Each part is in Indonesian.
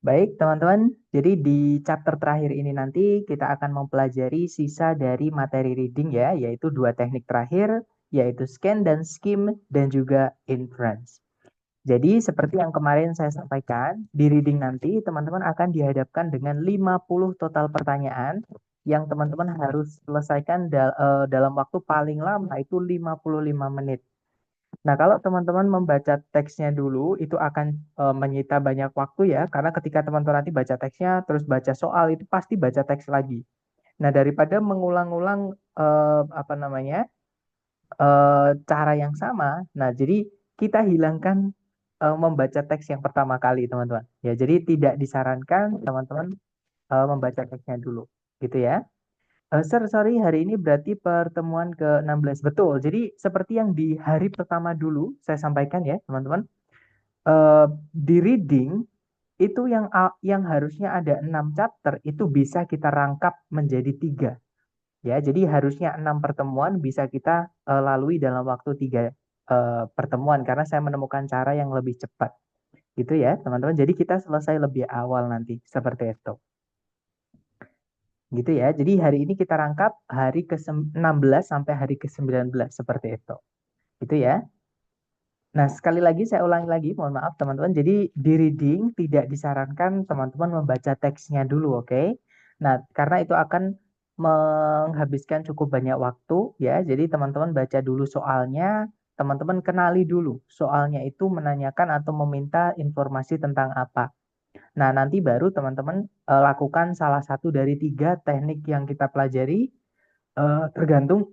Baik, teman-teman. Jadi di chapter terakhir ini nanti kita akan mempelajari sisa dari materi reading ya, yaitu dua teknik terakhir, yaitu scan dan skim dan juga inference. Jadi seperti yang kemarin saya sampaikan, di reading nanti teman-teman akan dihadapkan dengan 50 total pertanyaan yang teman-teman harus selesaikan dalam waktu paling lama itu 55 menit. Nah, kalau teman-teman membaca teksnya dulu, itu akan menyita banyak waktu ya, karena ketika teman-teman nanti baca teksnya, terus baca soal, itu pasti baca teks lagi. Nah, daripada mengulang-ulang apa namanya cara yang sama, nah jadi kita hilangkan membaca teks yang pertama kali, teman-teman. Ya, jadi tidak disarankan teman-teman membaca teksnya dulu, gitu ya. Sorry, hari ini berarti pertemuan ke-16. Betul. Jadi seperti yang di hari pertama dulu saya sampaikan ya, teman-teman. Di reading itu yang harusnya ada 6 chapter itu bisa kita rangkap menjadi 3. Ya, jadi harusnya 6 pertemuan bisa kita lalui dalam waktu 3 pertemuan karena saya menemukan cara yang lebih cepat. Gitu ya, teman-teman. Jadi kita selesai lebih awal nanti seperti itu. Gitu ya. Jadi hari ini kita rangkap hari ke-16 sampai hari ke-19 seperti itu. Gitu ya. Nah, sekali lagi saya ulangi lagi, mohon maaf teman-teman. Jadi di reading tidak disarankan teman-teman membaca teksnya dulu, oke? Nah, karena itu akan menghabiskan cukup banyak waktu ya. Jadi teman-teman baca dulu soalnya, teman-teman kenali dulu. Soalnya itu menanyakan atau meminta informasi tentang apa. Nah, nanti baru teman-teman lakukan salah satu dari 3 teknik yang kita pelajari tergantung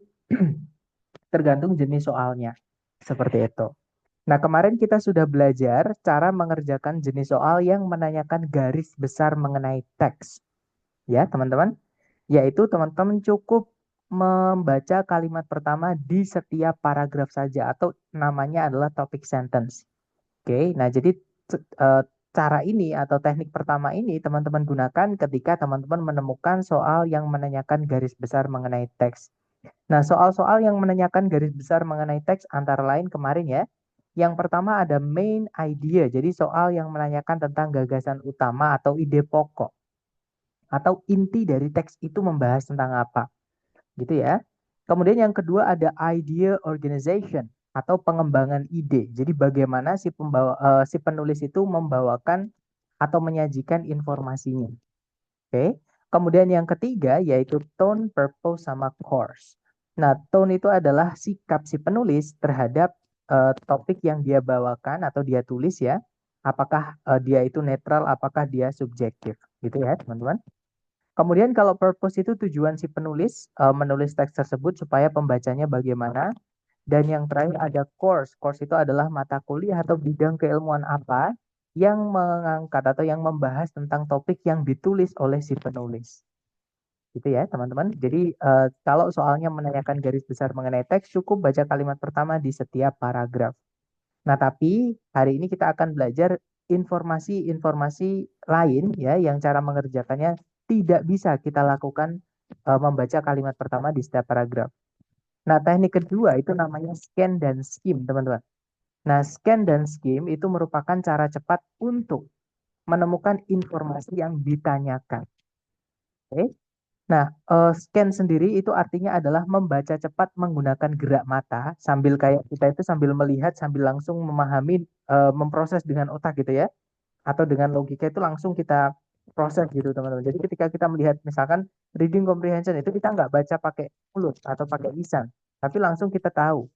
tergantung jenis soalnya. Seperti itu. Nah, kemarin kita sudah belajar cara mengerjakan jenis soal yang menanyakan garis besar mengenai teks. Ya, teman-teman. Yaitu teman-teman cukup membaca kalimat pertama di setiap paragraf saja atau namanya adalah topic sentence. Oke, nah jadi eh, cara ini atau teknik pertama ini teman-teman gunakan ketika teman-teman menemukan soal yang menanyakan garis besar mengenai teks. Nah, soal-soal yang menanyakan garis besar mengenai teks antara lain kemarin ya. Yang pertama ada main idea, jadi soal yang menanyakan tentang gagasan utama atau ide pokok atau inti dari teks itu membahas tentang apa, gitu ya. Kemudian yang kedua ada idea organization atau pengembangan ide. Jadi bagaimana si penulis itu membawakan atau menyajikan informasinya. Oke. Kemudian yang ketiga yaitu tone, purpose, sama course. Nah, tone itu adalah sikap si penulis terhadap topik yang dia bawakan atau dia tulis ya. Apakah dia itu netral, apakah dia subjektif. Gitu ya, teman-teman. Kemudian kalau purpose itu tujuan si penulis menulis teks tersebut supaya pembacanya bagaimana. Dan yang terakhir ada course. Course itu adalah mata kuliah atau bidang keilmuan apa yang mengangkat atau yang membahas tentang topik yang ditulis oleh si penulis. Gitu ya, teman-teman. Jadi kalau soalnya menanyakan garis besar mengenai teks, cukup baca kalimat pertama di setiap paragraf. Nah, tapi hari ini kita akan belajar informasi-informasi lain ya yang cara mengerjakannya tidak bisa kita lakukan membaca kalimat pertama di setiap paragraf. Nah, teknik kedua itu namanya scan dan skim, teman-teman. Nah, scan dan skim itu merupakan cara cepat untuk menemukan informasi yang ditanyakan. Oke. Nah, scan sendiri itu artinya adalah membaca cepat menggunakan gerak mata sambil kayak kita itu sambil melihat sambil langsung memahami, memproses dengan otak gitu ya, atau dengan logika itu langsung kita proses gitu teman-teman. Jadi ketika kita melihat misalkan reading comprehension itu kita nggak baca pakai mulut atau pakai lisan, tapi langsung kita tahu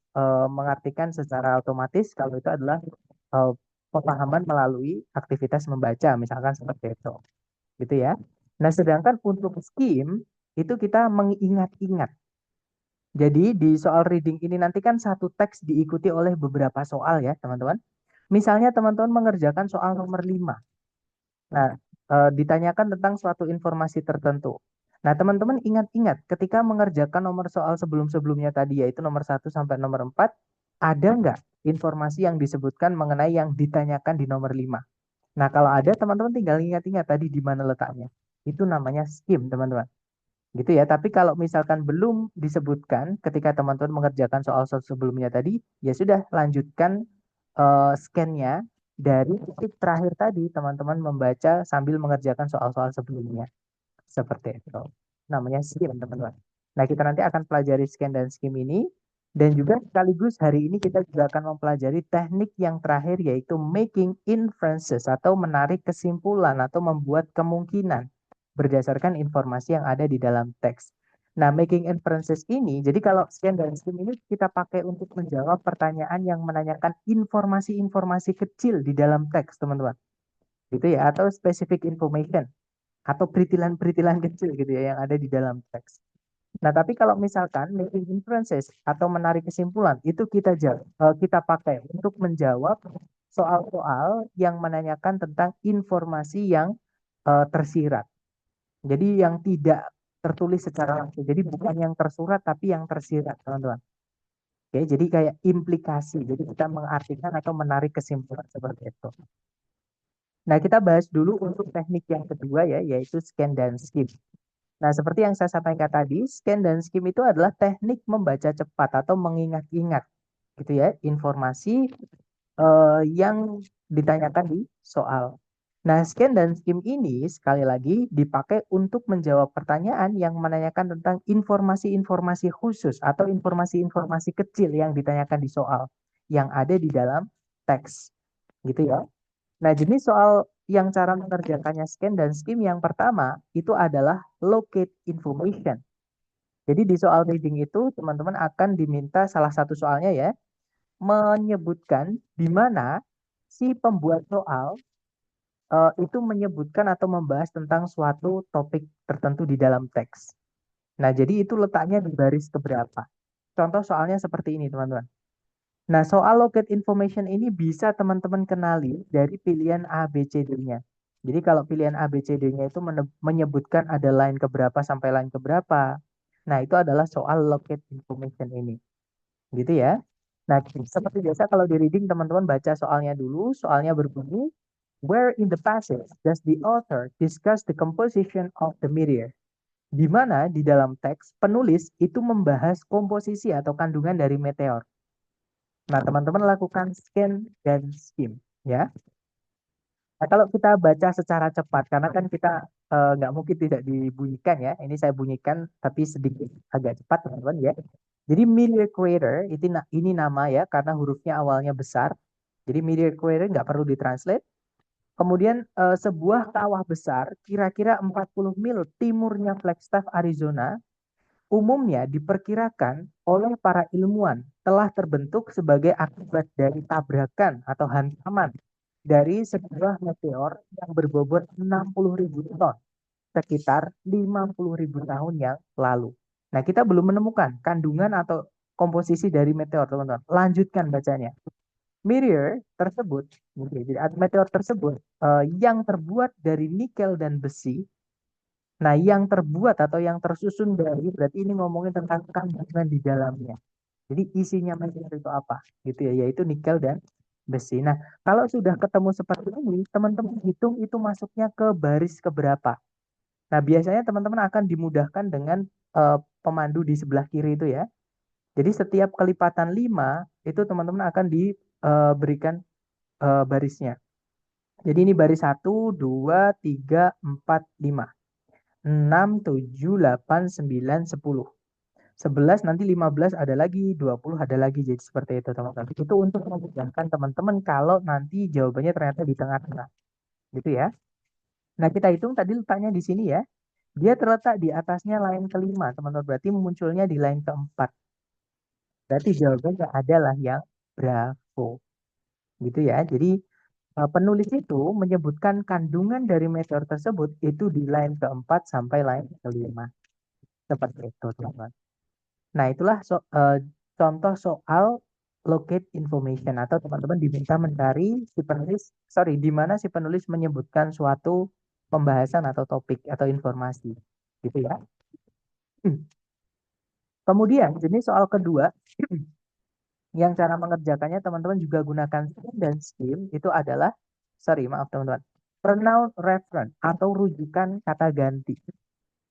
mengartikan secara otomatis kalau itu adalah eh, pemahaman melalui aktivitas membaca misalkan seperti itu, gitu ya. Nah, sedangkan untuk skim itu kita mengingat-ingat. Jadi di soal reading ini nanti kan satu teks diikuti oleh beberapa soal ya teman-teman. Misalnya teman-teman mengerjakan soal nomor 5. Nah, ditanyakan tentang suatu informasi tertentu. Nah, teman-teman ingat-ingat ketika mengerjakan nomor soal sebelum-sebelumnya tadi, yaitu nomor 1 sampai nomor 4, ada nggak informasi yang disebutkan mengenai yang ditanyakan di nomor 5? Nah, kalau ada, teman-teman tinggal ingat-ingat tadi di mana letaknya. Itu namanya skim, teman-teman. Gitu ya, tapi kalau misalkan belum disebutkan ketika teman-teman mengerjakan soal sebelumnya tadi, ya sudah lanjutkan scan-nya dari titik terakhir tadi teman-teman membaca sambil mengerjakan soal-soal sebelumnya. Seperti itu. Namanya skim, teman-teman. Nah, kita nanti akan pelajari scan dan skim ini. Dan juga sekaligus hari ini kita juga akan mempelajari teknik yang terakhir yaitu making inferences atau menarik kesimpulan atau membuat kemungkinan berdasarkan informasi yang ada di dalam teks. Nah, making inferences ini, jadi kalau scan dan skim ini kita pakai untuk menjawab pertanyaan yang menanyakan informasi-informasi kecil di dalam teks, teman-teman. Gitu ya, atau specific information atau peritilan-peritilan kecil gitu ya yang ada di dalam teks. Nah, tapi kalau misalkan making inferences atau menarik kesimpulan itu kita pakai untuk menjawab soal-soal yang menanyakan tentang informasi yang tersirat. Jadi yang tidak tertulis secara langsung. Jadi bukan yang tersurat tapi yang tersirat, teman-teman. Oke, jadi kayak implikasi. Jadi kita mengartikan atau menarik kesimpulan seperti itu. Nah, kita bahas dulu untuk teknik yang kedua ya, yaitu scan dan skim. Nah, seperti yang saya sampaikan tadi, scan dan skim itu adalah teknik membaca cepat atau mengingat-ingat gitu ya, informasi yang ditanyakan di soal. Nah, scan dan skim ini sekali lagi dipakai untuk menjawab pertanyaan yang menanyakan tentang informasi-informasi khusus atau informasi-informasi kecil yang ditanyakan di soal yang ada di dalam teks gitu ya. Nah, jenis soal yang cara mengerjakannya scan dan skim yang pertama itu adalah locate information. Jadi di soal reading itu teman-teman akan diminta salah satu soalnya ya, menyebutkan di mana si pembuat soal itu menyebutkan atau membahas tentang suatu topik tertentu di dalam teks. Nah, jadi itu letaknya di baris keberapa. Contoh soalnya seperti ini, teman-teman. Nah, soal locate information ini bisa teman-teman kenali dari pilihan A, B, C, D-nya. Jadi kalau pilihan A, B, C, D-nya itu menyebutkan ada line keberapa sampai line keberapa. Nah, itu adalah soal locate information ini. Gitu ya. Nah, seperti biasa kalau di reading teman-teman baca soalnya dulu. Soalnya berbunyi, where in the passage does the author discuss the composition of the meteor? Di mana di dalam teks penulis itu membahas komposisi atau kandungan dari meteor. Nah, teman-teman lakukan scan dan skim, ya. Nah, kalau kita baca secara cepat, karena kan kita nggak mungkin tidak dibunyikan ya. Ini saya bunyikan, tapi sedikit agak cepat, teman-teman ya. Jadi meteor crater ini nama ya, karena hurufnya awalnya besar. Jadi meteor crater nggak perlu ditranslate. Kemudian sebuah kawah besar, kira-kira 40 mil timurnya Flagstaff, Arizona, umumnya diperkirakan oleh para ilmuwan telah terbentuk sebagai akibat dari tabrakan atau hantaman dari sebuah meteor yang berbobot 60.000 ton sekitar 50.000 tahun yang lalu. Nah, kita belum menemukan kandungan atau komposisi dari meteor, teman-teman. Lanjutkan bacanya. Meteor tersebut, jadi meteor tersebut yang terbuat dari nikel dan besi. Nah, yang terbuat atau yang tersusun dari berarti ini ngomongin tentang kandungan di dalamnya. Jadi isinya meteor itu apa? Gitu ya, yaitu nikel dan besi. Nah, kalau sudah ketemu seperti ini, teman-teman hitung itu masuknya ke baris keberapa. Nah, biasanya teman-teman akan dimudahkan dengan pemandu di sebelah kiri itu ya. Jadi setiap kelipatan 5 itu teman-teman akan diberikan barisnya. Jadi ini baris 1, 2, 3, 4, 5. 6, 7, 8, 9, 10. 11 nanti 15 ada lagi, 20 ada lagi. Jadi seperti itu teman-teman. Itu untuk memudahkan teman-teman kalau nanti jawabannya ternyata di tengah-tengah. Gitu ya. Nah, kita hitung tadi letaknya di sini ya. Dia terletak di atasnya line kelima, teman-teman. Berarti munculnya di line keempat. Berarti jawabannya adalah yang Bravo. Gitu ya. Jadi penulis itu menyebutkan kandungan dari meteor tersebut itu di line keempat sampai line kelima. Seperti itu, teman-teman. Nah, itulah contoh soal locate information atau teman-teman diminta mencari si penulis, sorry, di mana si penulis menyebutkan suatu pembahasan atau topik atau informasi. Gitu ya. Kemudian, jenis soal kedua yang cara mengerjakannya teman-teman juga gunakan skim dan skim itu adalah, sorry, maaf teman-teman, pronoun reference atau rujukan kata ganti.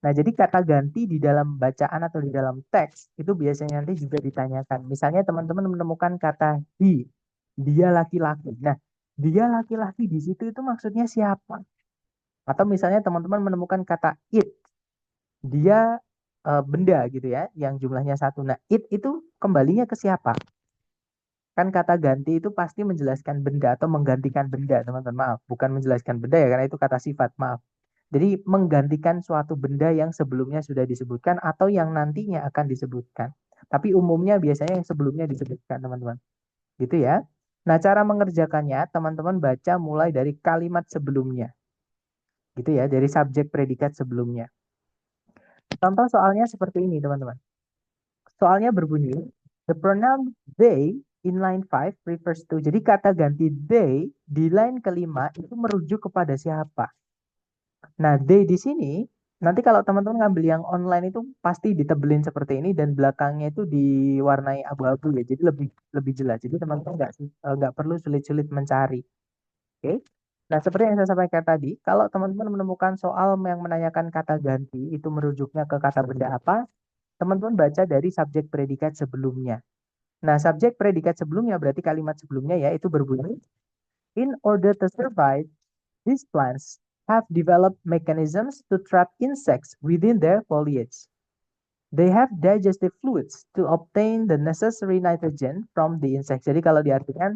Nah, jadi kata ganti di dalam bacaan atau di dalam teks itu biasanya nanti juga ditanyakan. Misalnya teman-teman menemukan kata he, dia laki-laki. Nah, dia laki-laki di situ itu maksudnya siapa? Atau misalnya teman-teman menemukan kata it, dia benda gitu ya, yang jumlahnya satu. Nah, it itu kembalinya ke siapa? Kan kata ganti itu pasti menjelaskan benda atau menggantikan benda, teman-teman. Maaf, bukan menjelaskan benda ya, karena itu kata sifat, maaf. Jadi menggantikan suatu benda yang sebelumnya sudah disebutkan atau yang nantinya akan disebutkan. Tapi umumnya biasanya yang sebelumnya disebutkan, teman-teman. Gitu ya. Nah, cara mengerjakannya, teman-teman baca mulai dari kalimat sebelumnya. Gitu ya, dari subjek predikat sebelumnya. Contoh soalnya seperti ini, teman-teman. Soalnya berbunyi, the pronoun they in line 5 refers to. Jadi kata ganti they di line kelima itu merujuk kepada siapa? Nah, they di sini, nanti kalau teman-teman ngambil yang online itu pasti ditebelin seperti ini dan belakangnya itu diwarnai abu-abu ya. Jadi lebih lebih jelas. Jadi teman-teman nggak perlu sulit-sulit mencari. Oke. Nah, seperti yang saya sampaikan tadi, kalau teman-teman menemukan soal yang menanyakan kata ganti, itu merujuknya ke kata benda apa, teman-teman baca dari subjek predikat sebelumnya. Nah, subjek predikat sebelumnya berarti kalimat sebelumnya ya, itu berbunyi, in order to survive, these plants have developed mechanisms to trap insects within their foliage. They have digestive fluids to obtain the necessary nitrogen from the insects. Jadi kalau diartikan,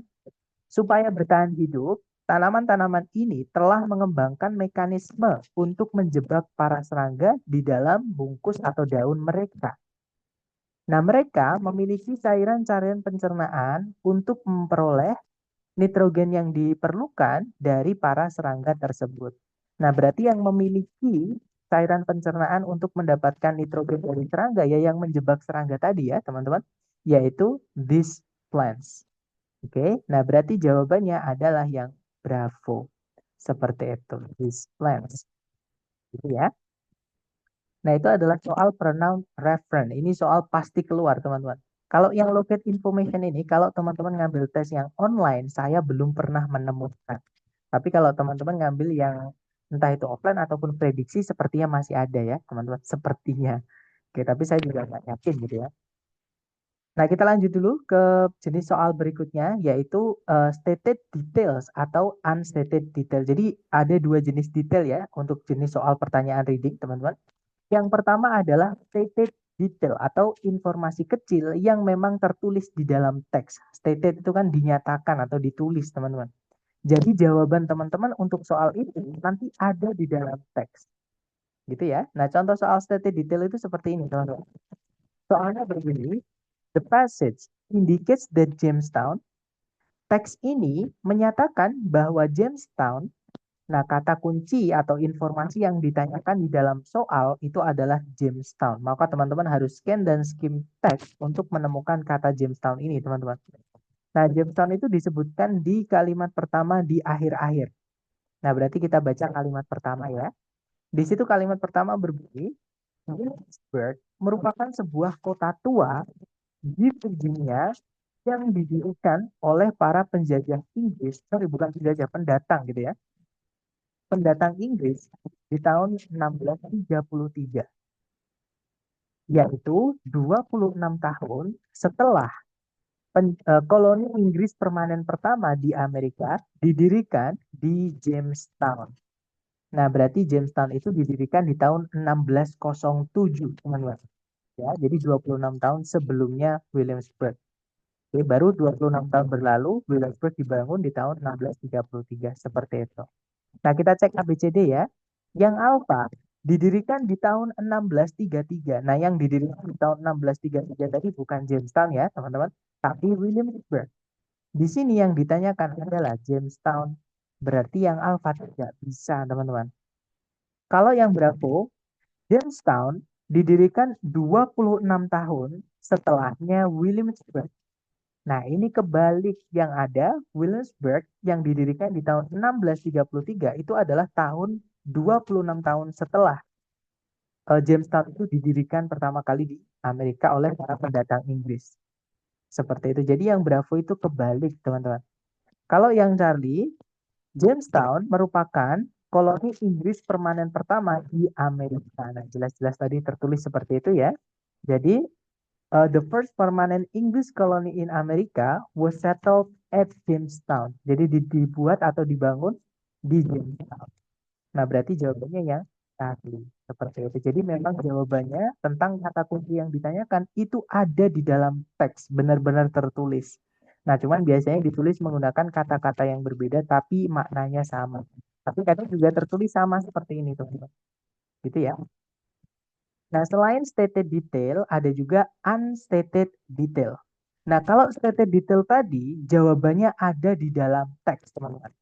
supaya bertahan hidup, tanaman-tanaman ini telah mengembangkan mekanisme untuk menjebak para serangga di dalam bungkus atau daun mereka. Nah, mereka memiliki cairan-cairan pencernaan untuk memperoleh nitrogen yang diperlukan dari para serangga tersebut. Nah, berarti yang memiliki cairan pencernaan untuk mendapatkan nitrogen dari serangga ya yang menjebak serangga tadi ya, teman-teman, yaitu these plants. Oke, nah berarti jawabannya adalah yang bravo. Seperti itu, these plants. Gitu ya. Nah, itu adalah soal pronoun reference. Ini soal pasti keluar, teman-teman. Kalau yang locate information ini, kalau teman-teman ngambil tes yang online, saya belum pernah menemukan. Tapi kalau teman-teman ngambil yang entah itu offline ataupun prediksi, sepertinya masih ada ya, teman-teman. Sepertinya. Oke, tapi saya juga nggak yakin gitu ya. Nah, kita lanjut dulu ke jenis soal berikutnya, yaitu stated details atau unstated detail. Jadi ada dua jenis detail ya untuk jenis soal pertanyaan reading, teman-teman. Yang pertama adalah stated detail atau informasi kecil yang memang tertulis di dalam teks. Stated itu kan dinyatakan atau ditulis, teman-teman. Jadi jawaban teman-teman untuk soal itu nanti ada di dalam teks. Gitu ya. Nah, contoh soal stated detail itu seperti ini, teman-teman. Soalnya berbunyi, the passage indicates that Jamestown. Teks ini menyatakan bahwa Jamestown. Nah, kata kunci atau informasi yang ditanyakan di dalam soal itu adalah Jamestown. Maka teman-teman harus scan dan skim teks untuk menemukan kata Jamestown ini, teman-teman. Nah, Jamestown itu disebutkan di kalimat pertama di akhir-akhir. Nah, berarti kita baca kalimat pertama ya. Di situ kalimat pertama berbunyi, Williamsburg merupakan sebuah kota tua di Virginia yang didirikan oleh para penjajah Inggris, sorry bukan penjajah, pendatang gitu ya. Pendatang Inggris di tahun 1633, yaitu 26 tahun setelah koloni Inggris permanen pertama di Amerika didirikan di Jamestown. Nah, berarti Jamestown itu didirikan di tahun 1607, teman-teman. Ya, jadi 26 tahun sebelumnya Williamsburg. Oke, baru 26 tahun berlalu, Williamsburg dibangun di tahun 1633, seperti itu. Nah, kita cek ABCD ya. Yang alfa didirikan di tahun 1633. Nah, yang didirikan di tahun 1633 tadi bukan Jamestown ya, teman-teman, tapi Williamsburg. Di sini yang ditanyakan adalah Jamestown. Berarti yang alfa tidak bisa, teman-teman. Kalau yang Bravo, Jamestown didirikan 26 tahun setelahnya Williamsburg. Nah, ini kebalik yang ada Williamsburg yang didirikan di tahun 1633 itu adalah tahun 26 tahun setelah Jamestown itu didirikan pertama kali di Amerika oleh para pendatang Inggris. Seperti itu. Jadi yang Bravo itu kebalik, teman-teman. Kalau yang Charlie, Jamestown merupakan koloni Inggris permanen pertama di Amerika. Nah, jelas-jelas tadi tertulis seperti itu ya. Jadi, the first permanent English colony in America was settled at Jamestown. Jadi dibuat atau dibangun di Jamestown. Nah, berarti jawabannya yang tadi. Seperti itu. Jadi memang jawabannya tentang kata kunci yang ditanyakan itu ada di dalam teks, benar-benar tertulis. Nah, cuman biasanya ditulis menggunakan kata-kata yang berbeda tapi maknanya sama. Tapi kadang juga tertulis sama seperti ini, teman-teman. Gitu ya. Nah, selain stated detail, ada juga unstated detail. Nah, kalau stated detail tadi, jawabannya ada di dalam teks, teman-teman.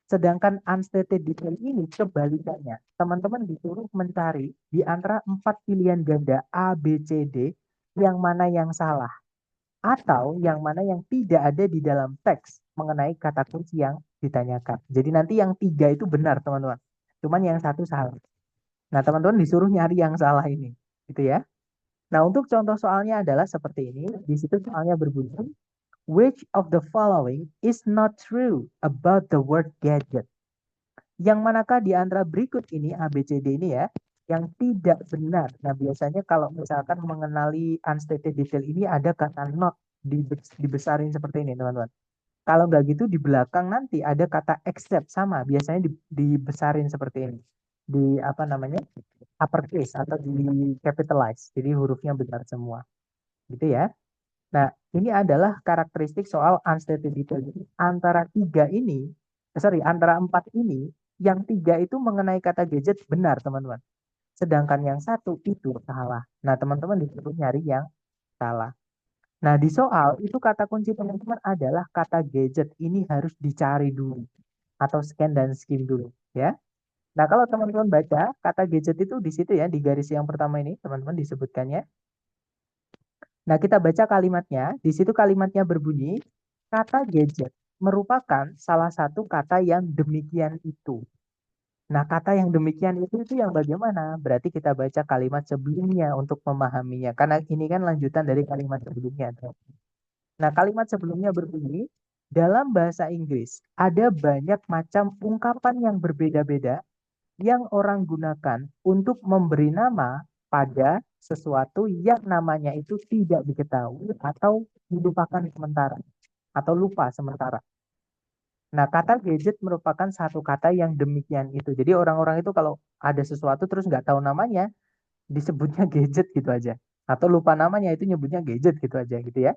Sedangkan unstated detail ini kebalikannya. Teman-teman disuruh mencari di antara 4 pilihan ganda A, B, C, D, yang mana yang salah. Atau yang mana yang tidak ada di dalam teks mengenai kata kunci yang ditanyakan. Jadi nanti yang 3 itu benar, teman-teman. Cuman yang satu salah. Nah, teman-teman disuruh nyari yang salah ini. Gitu ya. Nah, untuk contoh soalnya adalah seperti ini. Di situ soalnya berbunyi, which of the following is not true about the word gadget? Yang manakah di antara berikut ini A, B, C, D ini ya, yang tidak benar? Nah, biasanya kalau misalkan mengenali unstated detail ini ada kata not dibesarin seperti ini, teman-teman. Kalau nggak gitu di belakang nanti ada kata except sama, biasanya dibesarin seperti ini. Di apa namanya? Uppercase atau di capitalize. Jadi hurufnya benar semua. Gitu ya. Nah, ini adalah karakteristik soal unstated detail. Antara tiga ini, antara 4 ini, yang 3 itu mengenai kata gadget benar, teman-teman. Sedangkan yang satu itu salah. Nah, teman-teman disuruh nyari yang salah. Nah, di soal itu kata kunci teman-teman adalah kata gadget. Ini harus dicari dulu atau scan dan skim dulu, ya. Nah, kalau teman-teman baca kata gadget itu di situ ya, di garis yang pertama ini, teman-teman disebutkannya. Nah, kita baca kalimatnya. Di situ kalimatnya berbunyi, kata gadget merupakan salah satu kata yang demikian itu. Nah, kata yang demikian itu yang bagaimana? Berarti kita baca kalimat sebelumnya untuk memahaminya. Karena ini kan lanjutan dari kalimat sebelumnya. Nah, kalimat sebelumnya berbunyi, dalam bahasa Inggris ada banyak macam ungkapan yang berbeda-beda yang orang gunakan untuk memberi nama pada sesuatu yang namanya itu tidak diketahui atau dilupakan sementara atau lupa sementara. Nah, kata gadget merupakan satu kata yang demikian itu. Jadi orang-orang itu kalau ada sesuatu terus nggak tahu namanya, disebutnya gadget gitu aja. Atau lupa namanya itu nyebutnya gadget gitu aja gitu ya.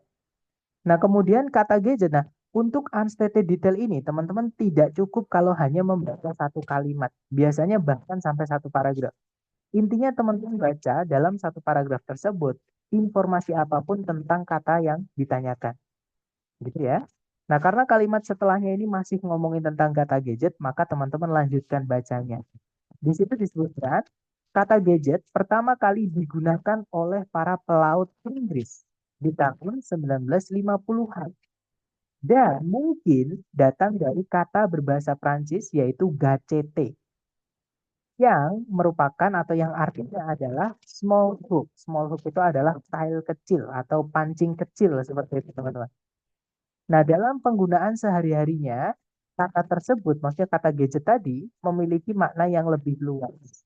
Nah, kemudian kata gadget. Nah, untuk unstated detail ini, teman-teman tidak cukup kalau hanya membaca satu kalimat. Biasanya bahkan sampai satu paragraf. Intinya teman-teman baca dalam satu paragraf tersebut informasi apapun tentang kata yang ditanyakan. Gitu ya. Nah, karena kalimat setelahnya ini masih ngomongin tentang kata gadget, maka teman-teman lanjutkan bacanya. Di situ disebutkan, kata gadget pertama kali digunakan oleh para pelaut Inggris di tahun 1950-an. Dan mungkin datang dari kata berbahasa Prancis yaitu gacete yang merupakan atau yang artinya adalah small hook. Small hook itu adalah kail kecil atau pancing kecil seperti itu, teman-teman. Nah, dalam penggunaan sehari-harinya, kata tersebut, maksudnya kata gadget tadi, memiliki makna yang lebih luas.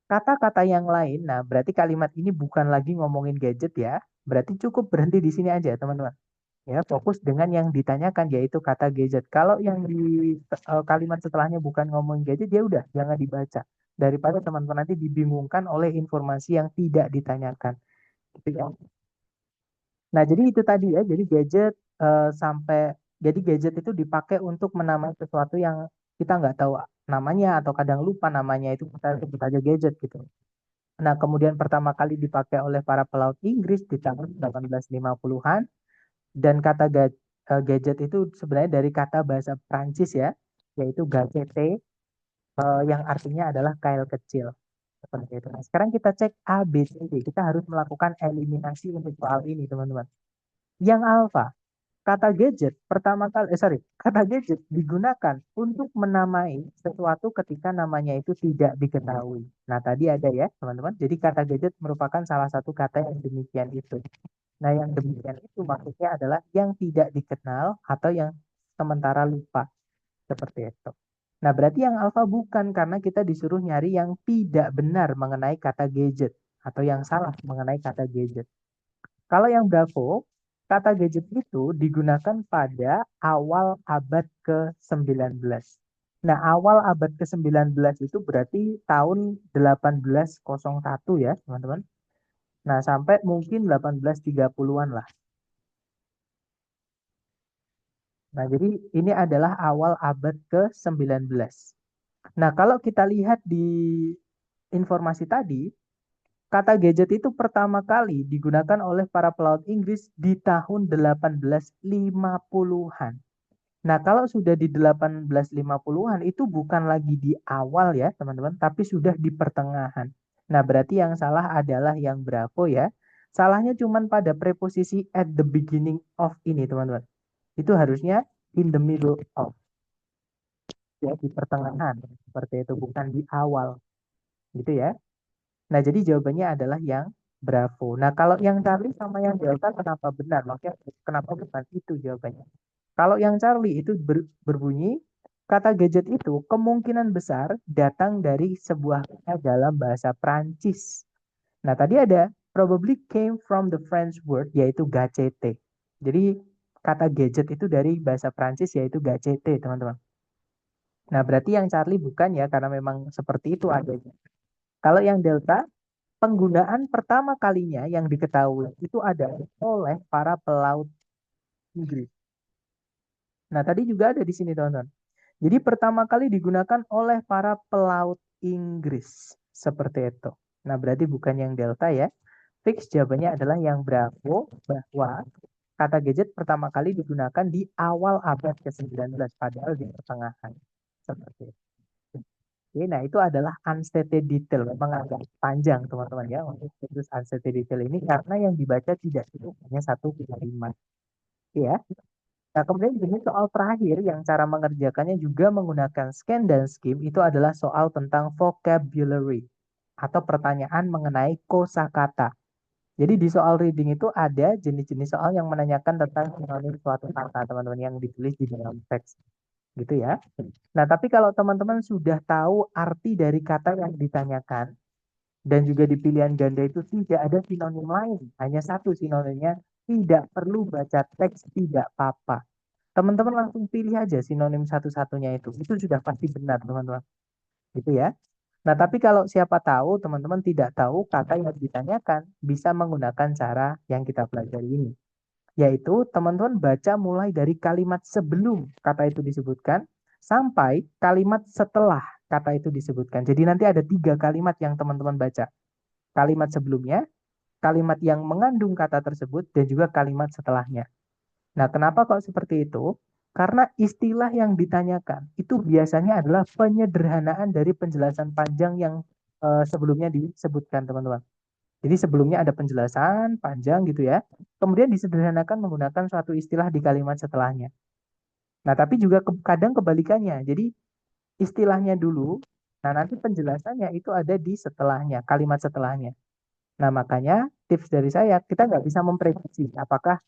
Kata-kata yang lain, nah berarti kalimat ini bukan lagi ngomongin gadget ya, berarti cukup berhenti di sini aja, teman-teman. Ya, fokus dengan yang ditanyakan yaitu kata gadget. Kalau yang di kalimat setelahnya bukan ngomongin gadget, ya udah jangan dibaca. Daripada teman-teman nanti dibingungkan oleh informasi yang tidak ditanyakan. Gitu ya. Nah, jadi itu tadi ya. Jadi gadget sampai jadi gadget itu dipakai untuk menamai sesuatu yang kita nggak tahu namanya atau kadang lupa namanya itu kita sebut aja gadget gitu. Nah, kemudian pertama kali dipakai oleh para pelaut Inggris di tahun 1850-an dan kata gadget itu sebenarnya dari kata bahasa Prancis ya, yaitu gazette yang artinya adalah kail kecil. Seperti itu. Nah, sekarang kita cek A, B, C, D. Kita harus melakukan eliminasi untuk soal ini, teman-teman. Yang alfa, kata gadget kata gadget digunakan untuk menamai sesuatu ketika namanya itu tidak diketahui. Nah, tadi ada ya, teman-teman. Jadi kata gadget merupakan salah satu kata yang demikian itu. Nah, yang demikian itu maksudnya adalah yang tidak dikenal atau yang sementara lupa. Seperti itu. Nah, berarti yang alfa bukan karena kita disuruh nyari yang tidak benar mengenai kata gadget atau yang salah mengenai kata gadget. Kalau yang Bravo, kata gadget itu digunakan pada awal abad ke-19. Nah, awal abad ke-19 itu berarti tahun 1801 ya, teman-teman. Nah, sampai mungkin 1830-an lah. Nah, jadi ini adalah awal abad ke-19. Nah, kalau kita lihat di informasi tadi, kata gadget itu pertama kali digunakan oleh para pelaut Inggris di tahun 1850-an. Nah, kalau sudah di 1850-an itu bukan lagi di awal ya, teman-teman, tapi sudah di pertengahan. Nah, berarti yang salah adalah yang berapa ya? Salahnya cuma pada preposisi at the beginning of ini, teman-teman. Itu harusnya in the middle of, ya, di pertengahan. Seperti itu, bukan di awal. Gitu ya. Nah, jadi jawabannya adalah yang Bravo. Nah, kalau yang Charlie sama yang Delta kenapa benar? Maksudnya kenapa bukan itu jawabannya? Kalau yang Charlie itu berbunyi, kata gadget itu kemungkinan besar datang dari sebuah kata dalam bahasa Prancis. Nah, tadi ada probably came from the French word yaitu gacete. Jadi kata gadget itu dari bahasa Prancis yaitu gacete, teman-teman. Nah, berarti yang Charlie bukan ya karena memang seperti itu adanya. Kalau yang Delta, penggunaan pertama kalinya yang diketahui itu ada oleh para pelaut Inggris. Nah, tadi juga ada di sini, teman-teman. Jadi pertama kali digunakan oleh para pelaut Inggris. Seperti itu. Nah, berarti bukan yang Delta ya. Fix jawabannya adalah yang Bravo, bahwa kata gadget pertama kali digunakan di awal abad ke-19, padahal di pertengahan. Seperti itu. Oke, nah itu adalah unstated detail. Memang agak panjang, teman-teman ya, untuk terus unstated detail ini karena yang dibaca tidak cukup hanya satu kalimat. Ya. Nah, kemudian jenis soal terakhir yang cara mengerjakannya juga menggunakan scan dan skim itu adalah soal tentang vocabulary atau pertanyaan mengenai kosakata. Jadi di soal reading itu ada jenis-jenis soal yang menanyakan tentang sinonim suatu kata, teman-teman, yang ditulis di dalam teks. Gitu ya. Nah, tapi kalau teman-teman sudah tahu arti dari kata yang ditanyakan dan juga di pilihan ganda itu tidak ada sinonim lain, hanya satu sinonimnya, tidak perlu baca teks, tidak apa-apa. Teman-teman langsung pilih aja sinonim satu-satunya itu. Itu sudah pasti benar, teman-teman. Gitu ya. Nah, tapi kalau siapa tahu teman-teman tidak tahu kata yang ditanyakan, bisa menggunakan cara yang kita pelajari ini. Yaitu teman-teman baca mulai dari kalimat sebelum kata itu disebutkan, sampai kalimat setelah kata itu disebutkan. Jadi nanti ada 3 kalimat yang teman-teman baca. Kalimat sebelumnya, kalimat yang mengandung kata tersebut, dan juga kalimat setelahnya. Nah, kenapa kok seperti itu? Karena istilah yang ditanyakan itu biasanya adalah penyederhanaan dari penjelasan panjang yang sebelumnya disebutkan, teman-teman. Jadi sebelumnya ada penjelasan panjang gitu ya. Kemudian disederhanakan menggunakan suatu istilah di kalimat setelahnya. Nah, tapi juga kadang kebalikannya. Jadi istilahnya dulu, nah nanti penjelasannya itu ada di setelahnya, kalimat setelahnya. Nah, makanya tips dari saya, kita nggak bisa memprediksi apakah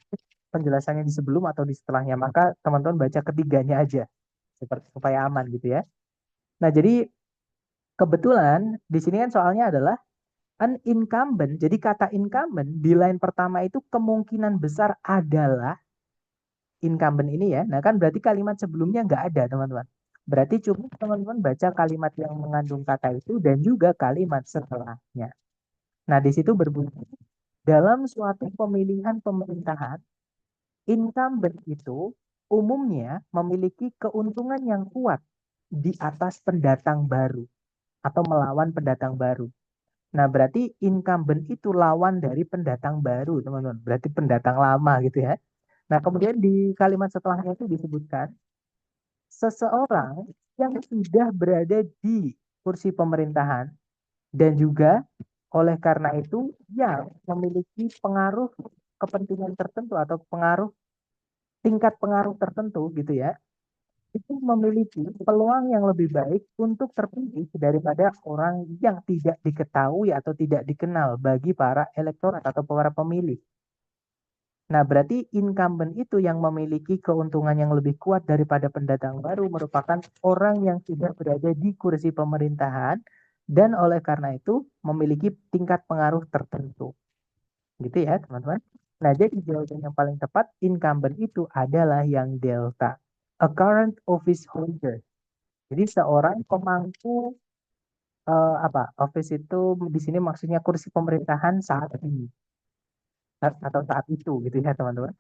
penjelasannya di sebelum atau di setelahnya. Maka teman-teman baca ketiganya aja, seperti supaya aman gitu ya. Nah, jadi kebetulan di sini kan soalnya adalah an incumbent. Jadi kata incumbent di line pertama itu kemungkinan besar adalah incumbent ini ya. Nah, kan berarti kalimat sebelumnya nggak ada, teman-teman. Berarti cukup teman-teman baca kalimat yang mengandung kata itu dan juga kalimat setelahnya. Nah, di situ berbunyi, dalam suatu pemilihan pemerintahan, incumbent itu umumnya memiliki keuntungan yang kuat di atas pendatang baru atau melawan pendatang baru. Nah, berarti incumbent itu lawan dari pendatang baru, teman-teman. Berarti pendatang lama gitu ya. Nah, kemudian di kalimat setelahnya itu disebutkan seseorang yang sudah berada di kursi pemerintahan dan juga oleh karena itu yang memiliki pengaruh kepentingan tertentu atau pengaruh tingkat pengaruh tertentu gitu ya, itu memiliki peluang yang lebih baik untuk terpilih daripada orang yang tidak diketahui atau tidak dikenal bagi para elektorat atau para pemilih. Nah, berarti incumbent itu yang memiliki keuntungan yang lebih kuat daripada pendatang baru merupakan orang yang sudah berada di kursi pemerintahan dan oleh karena itu memiliki tingkat pengaruh tertentu. Gitu ya, teman-teman. Nah, jadi jawaban yang paling tepat incumbent itu adalah yang delta. A current office holder. Jadi seorang pemangku apa? Office itu di sini maksudnya kursi pemerintahan saat ini atau saat itu gitu ya, teman-teman.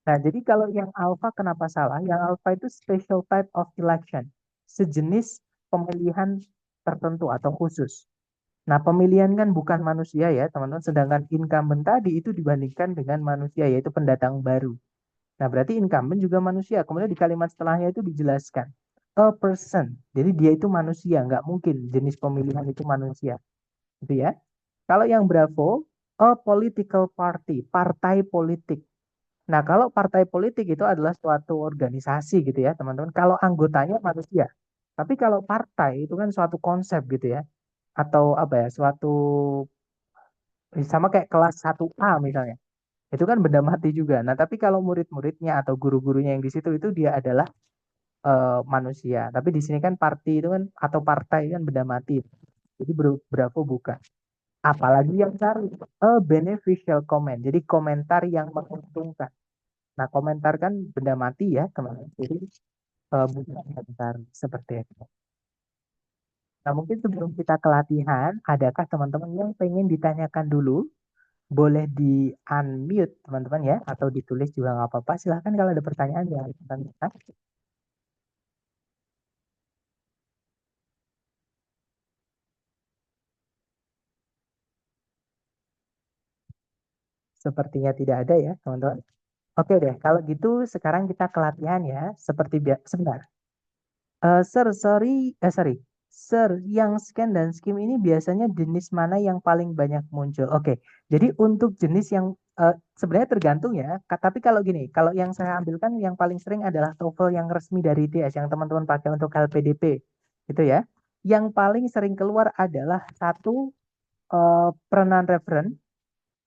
Nah, jadi kalau yang alpha kenapa salah? Yang alpha itu special type of election. Sejenis pemilihan tertentu atau khusus. Nah, pemilihan kan bukan manusia ya, teman-teman. Sedangkan incumbent tadi itu dibandingkan dengan manusia, yaitu pendatang baru. Nah, berarti incumbent juga manusia. Kemudian di kalimat setelahnya itu dijelaskan. A person. Jadi dia itu manusia. Nggak mungkin jenis pemilihan itu manusia. Gitu ya. Kalau yang Bravo, a political party. Partai politik. Nah, kalau partai politik itu adalah suatu organisasi gitu ya, teman-teman. Kalau anggotanya manusia. Tapi kalau partai itu kan suatu konsep gitu ya. Atau apa ya, suatu sama kayak kelas 1A misalnya. Itu kan benda mati juga. Nah, tapi kalau murid-muridnya atau guru-gurunya yang di situ itu dia adalah manusia. Tapi di sini kan party itu kan atau partai kan benda mati. Jadi Bravo bukan. Apalagi yang cari a beneficial comment. Jadi komentar yang menguntungkan. Nah, komentar kan benda mati ya, teman-teman. Jadi bukan komentar seperti itu. Nah, mungkin sebelum kita ke latihan, adakah teman-teman yang pengen ditanyakan dulu? Boleh di unmute teman-teman ya, atau ditulis juga nggak apa-apa. Silahkan kalau ada pertanyaan ya. Tanyakan. Sepertinya tidak ada ya, teman-teman. Oke deh, kalau gitu sekarang kita ke latihan ya. Seperti biasa, sebentar. Sorry. Sir, yang scan dan skim ini biasanya jenis mana yang paling banyak muncul? Oke, jadi untuk jenis yang sebenarnya tergantung ya. Tapi kalau gini, kalau yang saya ambilkan yang paling sering adalah TOEFL yang resmi dari ITS yang teman-teman pakai untuk LPDP, gitu ya. Yang paling sering keluar adalah satu perenang referen,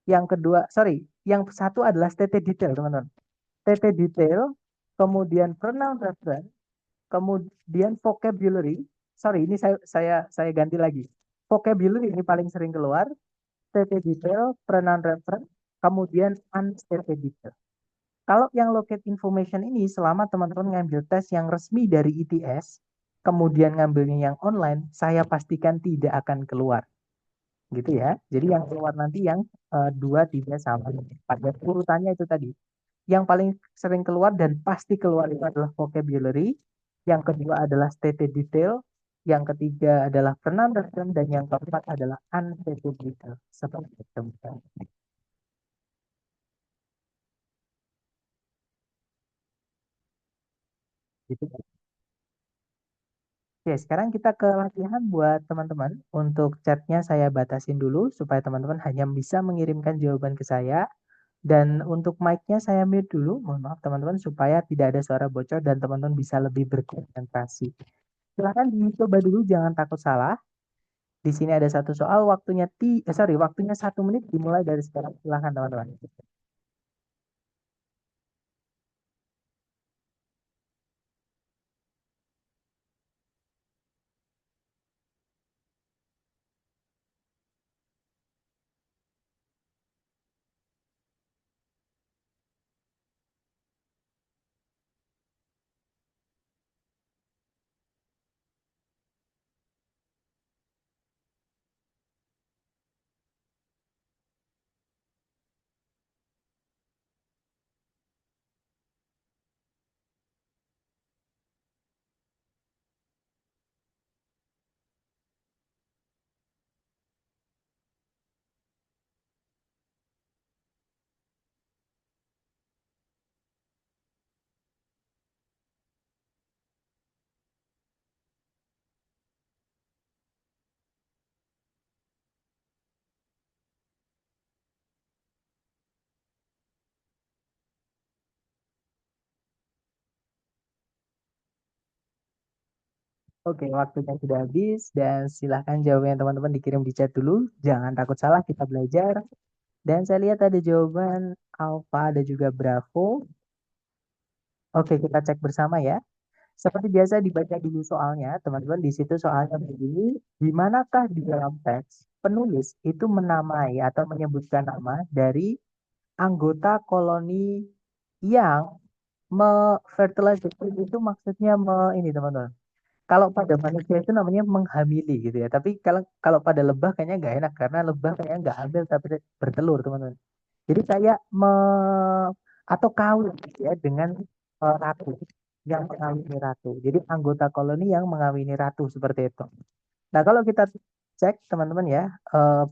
yang kedua, sorry, yang satu adalah TT detail, teman-teman. TT detail, kemudian pronoun reference, kemudian vocabulary. Sorry, ini saya ganti lagi. Vocabulary ini paling sering keluar, TT detail, pronoun reference, kemudian unstated detail. Kalau yang locate information ini selama teman-teman ngambil tes yang resmi dari ITS, kemudian ngambilnya yang online, saya pastikan tidak akan keluar. Gitu ya. Jadi yang keluar nanti yang 2, 3, sama 4. Dan urutannya itu tadi. Yang paling sering keluar dan pasti keluar itu adalah vocabulary. Yang kedua adalah stated detail. Yang ketiga adalah pronunciation. Dan yang keempat adalah unstated detail. Seperti itu. Gitu. Oke, sekarang kita ke latihan buat teman-teman. Untuk chatnya saya batasin dulu supaya teman-teman hanya bisa mengirimkan jawaban ke saya. Dan untuk mic-nya saya mute dulu. Mohon maaf teman-teman supaya tidak ada suara bocor dan teman-teman bisa lebih berkonsentrasi. Silahkan dicoba dulu, jangan takut salah. Di sini ada satu soal, waktunya 1 menit dimulai dari sekarang. Silahkan teman-teman. Oke, waktunya sudah habis dan silahkan jawabannya teman-teman dikirim di chat dulu. Jangan takut salah, kita belajar. Dan saya lihat ada jawaban Alpha, ada juga Bravo. Oke, kita cek bersama ya. Seperti biasa dibaca dulu soalnya, teman-teman. Di situ soalnya begini, di manakah di dalam teks penulis itu menamai atau menyebutkan nama dari anggota koloni yang fertilize itu maksudnya ini teman-teman. Kalau pada manusia itu namanya menghamili gitu ya. Tapi kalau kalau pada lebah kayaknya nggak enak karena lebah kayaknya nggak hamil tapi bertelur teman-teman. Jadi kayak atau kawin gitu ya dengan ratu yang mengawini ratu. Jadi anggota koloni yang mengawini ratu seperti itu. Nah kalau kita cek teman-teman ya,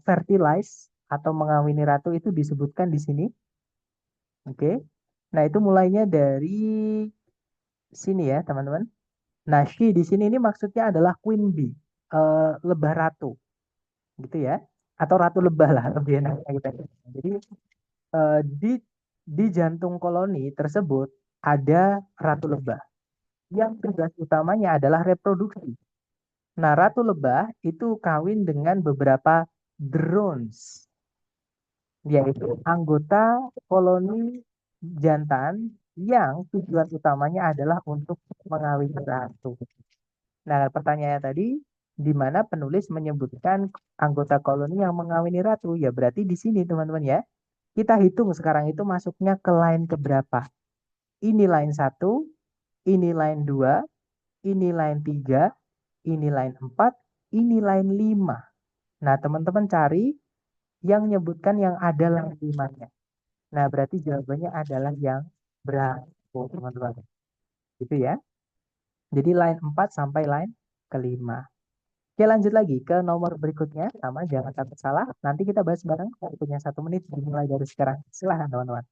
fertilize atau mengawini ratu itu disebutkan di sini. Oke. Nah itu mulainya dari sini ya teman-teman. Nah she di sini ini maksudnya adalah queen bee, lebah ratu gitu ya. Atau ratu lebah lah lebih enaknya kita. Jadi di jantung koloni tersebut ada ratu lebah yang tugas utamanya adalah reproduksi. Nah, ratu lebah itu kawin dengan beberapa drones, yaitu anggota koloni jantan yang tujuan utamanya adalah untuk mengawini ratu. Nah, pertanyaannya tadi, di mana penulis menyebutkan anggota koloni yang mengawini ratu? Ya, berarti di sini, teman-teman ya. Kita hitung sekarang itu masuknya ke line keberapa. Ini line satu, ini line 2, ini line 3, ini line 4, ini line 5. Nah, teman-teman cari yang menyebutkan yang ada line 5-nya. Nah, berarti jawabannya adalah yang berapa, teman-teman. Gitu ya. Jadi line 4 sampai line kelima. Oke, lanjut lagi ke nomor berikutnya. Sama, jangan takut salah. Nanti kita bahas bareng. Waktunya 1 menit dimulai dari sekarang. Silahkan, teman-teman.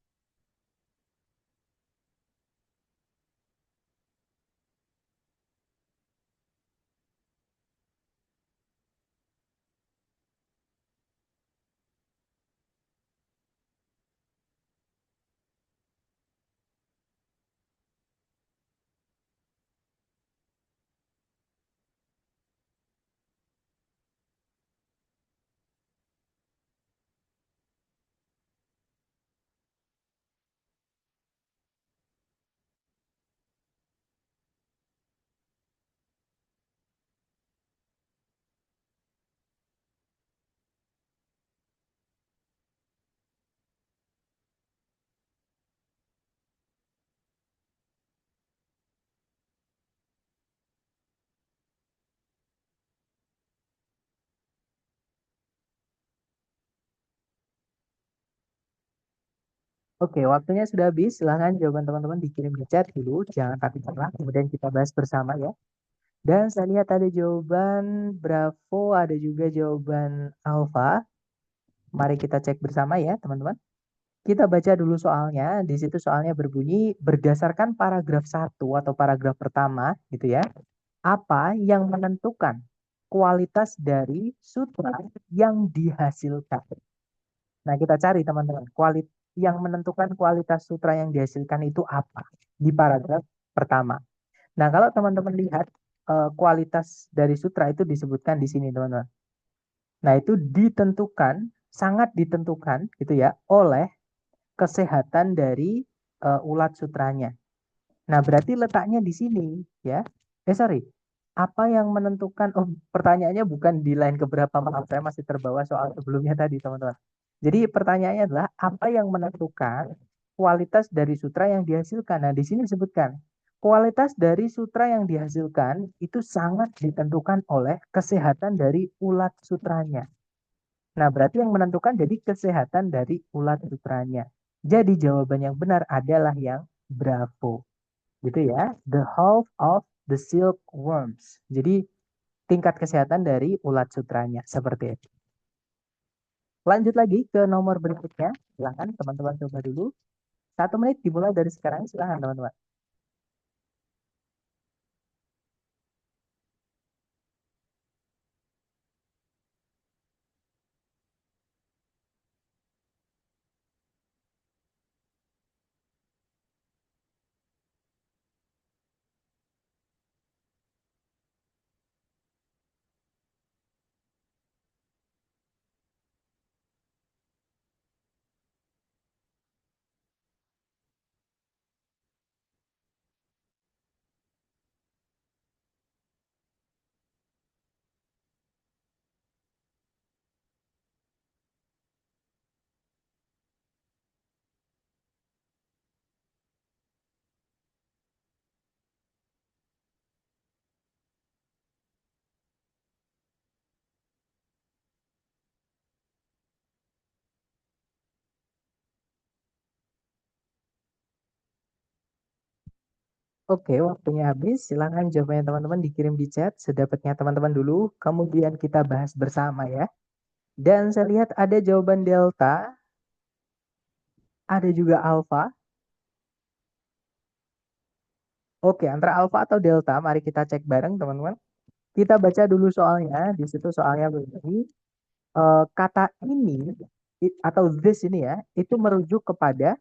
Oke, waktunya sudah habis. Silahkan jawaban teman-teman dikirim di chat dulu. Jangan takut salah. Kemudian kita bahas bersama ya. Dan saya lihat ada jawaban Bravo, ada juga jawaban Alpha. Mari kita cek bersama ya, teman-teman. Kita baca dulu soalnya. Di situ soalnya berbunyi berdasarkan paragraf satu atau paragraf pertama, gitu ya. Apa yang menentukan kualitas dari sutra yang dihasilkan? Nah, kita cari teman-teman. Yang menentukan kualitas sutra yang dihasilkan itu apa? Di paragraf pertama. Nah, kalau teman-teman lihat kualitas dari sutra itu disebutkan di sini, teman-teman. Nah, itu ditentukan, sangat ditentukan gitu ya, oleh kesehatan dari ulat sutranya. Nah, berarti letaknya di sini ya. Sorry. Apa yang menentukan? Oh, pertanyaannya bukan di line keberapa, maaf saya masih terbawa soal sebelumnya tadi, teman-teman. Jadi pertanyaannya adalah apa yang menentukan kualitas dari sutra yang dihasilkan? Nah, di sini disebutkan kualitas dari sutra yang dihasilkan itu sangat ditentukan oleh kesehatan dari ulat sutranya. Nah, berarti yang menentukan jadi kesehatan dari ulat sutranya. Jadi jawaban yang benar adalah yang Bravo. Gitu ya. The health of the silkworms. Jadi tingkat kesehatan dari ulat sutranya. Seperti itu. Lanjut lagi ke nomor berikutnya. Silahkan teman-teman coba dulu. 1 menit dimulai dari sekarang. Silahkan teman-teman. Oke, waktunya habis. Silahkan jawabannya teman-teman dikirim di chat sedapatnya teman-teman dulu. Kemudian kita bahas bersama ya. Dan saya lihat ada jawaban delta, ada juga alpha. Oke, antara alpha atau delta, mari kita cek bareng teman-teman. Kita baca dulu soalnya. Di situ soalnya begini. Kata ini atau this ini ya, itu merujuk kepada.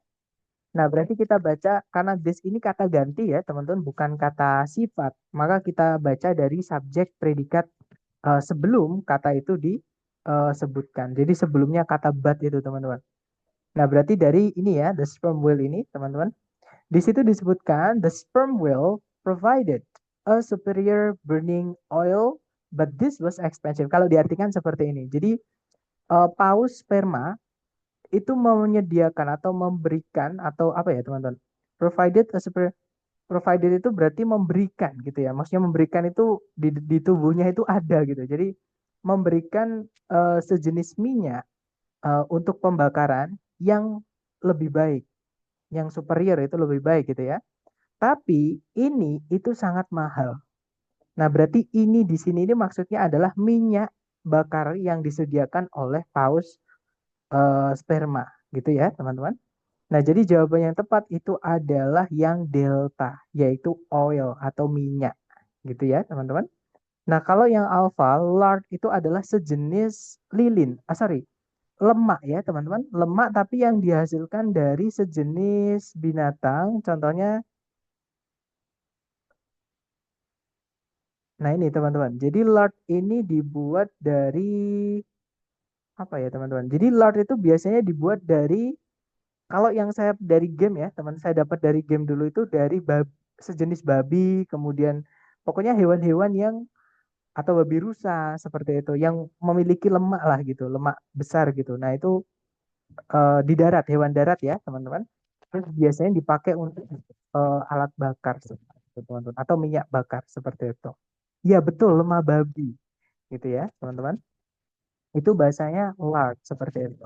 Nah, berarti kita baca karena this ini kata ganti ya, teman-teman, bukan kata sifat. Maka kita baca dari subjek predikat sebelum kata itu disebutkan. Jadi sebelumnya kata but itu, teman-teman. Nah, berarti dari ini ya, the sperm whale ini, teman-teman. Di situ disebutkan the sperm whale provided a superior burning oil, but this was expensive. Kalau diartikan seperti ini. Jadi paus sperma itu menyediakan atau memberikan atau apa ya teman-teman? Provided a superior, provided itu berarti memberikan gitu ya. Maksudnya memberikan itu di tubuhnya itu ada gitu. Jadi memberikan sejenis minyak untuk pembakaran yang lebih baik, yang superior itu lebih baik gitu ya. Tapi ini itu sangat mahal. Nah, berarti ini di sini ini maksudnya adalah minyak bakar yang disediakan oleh paus sperma, gitu ya, teman-teman. Nah, jadi jawaban yang tepat itu adalah yang delta, yaitu oil atau minyak, gitu ya, teman-teman. Nah, kalau yang alpha, lard itu adalah sejenis lilin, sorry, lemak ya, teman-teman. Lemak tapi yang dihasilkan dari sejenis binatang, contohnya. Nah, ini teman-teman. Jadi lard ini dibuat dari apa ya, teman-teman? Jadi lard itu biasanya dibuat dari kalau yang saya dari game ya, teman saya dapat dari game dulu itu dari sejenis babi, kemudian pokoknya hewan-hewan yang atau babi rusa seperti itu yang memiliki lemak lah gitu, lemak besar gitu. Nah, itu di darat, hewan darat ya, teman-teman. Terus biasanya dipakai untuk alat bakar seperti itu, teman-teman, atau minyak bakar seperti itu. Iya, betul, lemak babi gitu ya, teman-teman. Itu bahasanya lard seperti itu.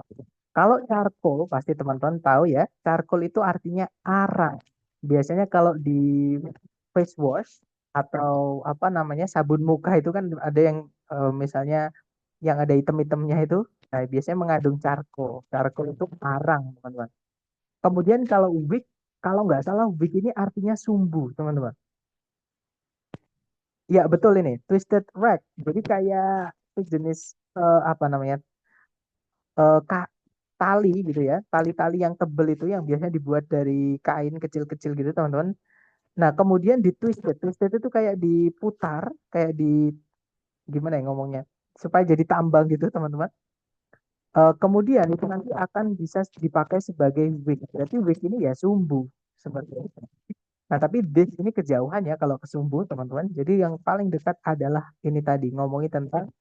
Kalau charcoal pasti teman-teman tahu ya, charcoal itu artinya arang. Biasanya kalau di face wash atau apa namanya sabun muka itu kan ada yang misalnya yang ada item-itemnya itu, nah, biasanya mengandung charcoal. Charcoal itu arang, teman-teman. Kemudian kalau wick, kalau nggak salah wick ini artinya sumbu, teman-teman. Ya betul ini, twisted rag. Jadi kayak jenis apa namanya tali gitu ya, tali-tali yang tebel itu yang biasanya dibuat dari kain kecil-kecil gitu teman-teman. Nah kemudian di twisted, twisted itu kayak diputar, kayak di gimana ya ngomongnya, supaya jadi tambang gitu teman-teman. Kemudian itu nanti akan bisa dipakai sebagai wig. Berarti wig ini ya sumbu seperti itu. Nah tapi this ini kejauhan ya kalau ke sumbu teman-teman. Jadi yang paling dekat adalah ini tadi ngomongin tentang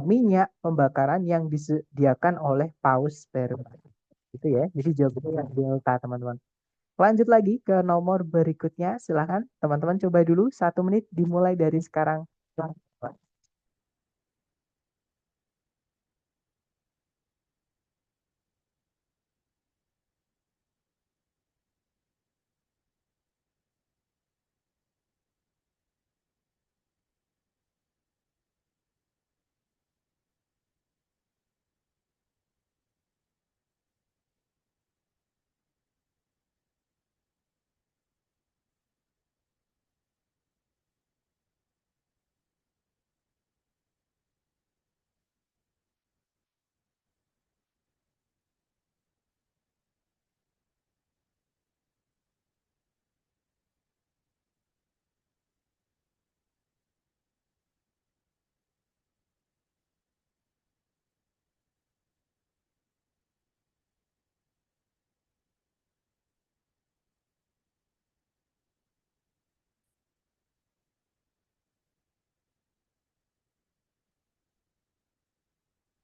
minyak pembakaran yang disediakan oleh paus sperma. Itu ya. Jadi jawabannya yang delta, teman-teman. Lanjut lagi ke nomor berikutnya. Silahkan teman-teman coba dulu 1 menit dimulai dari sekarang.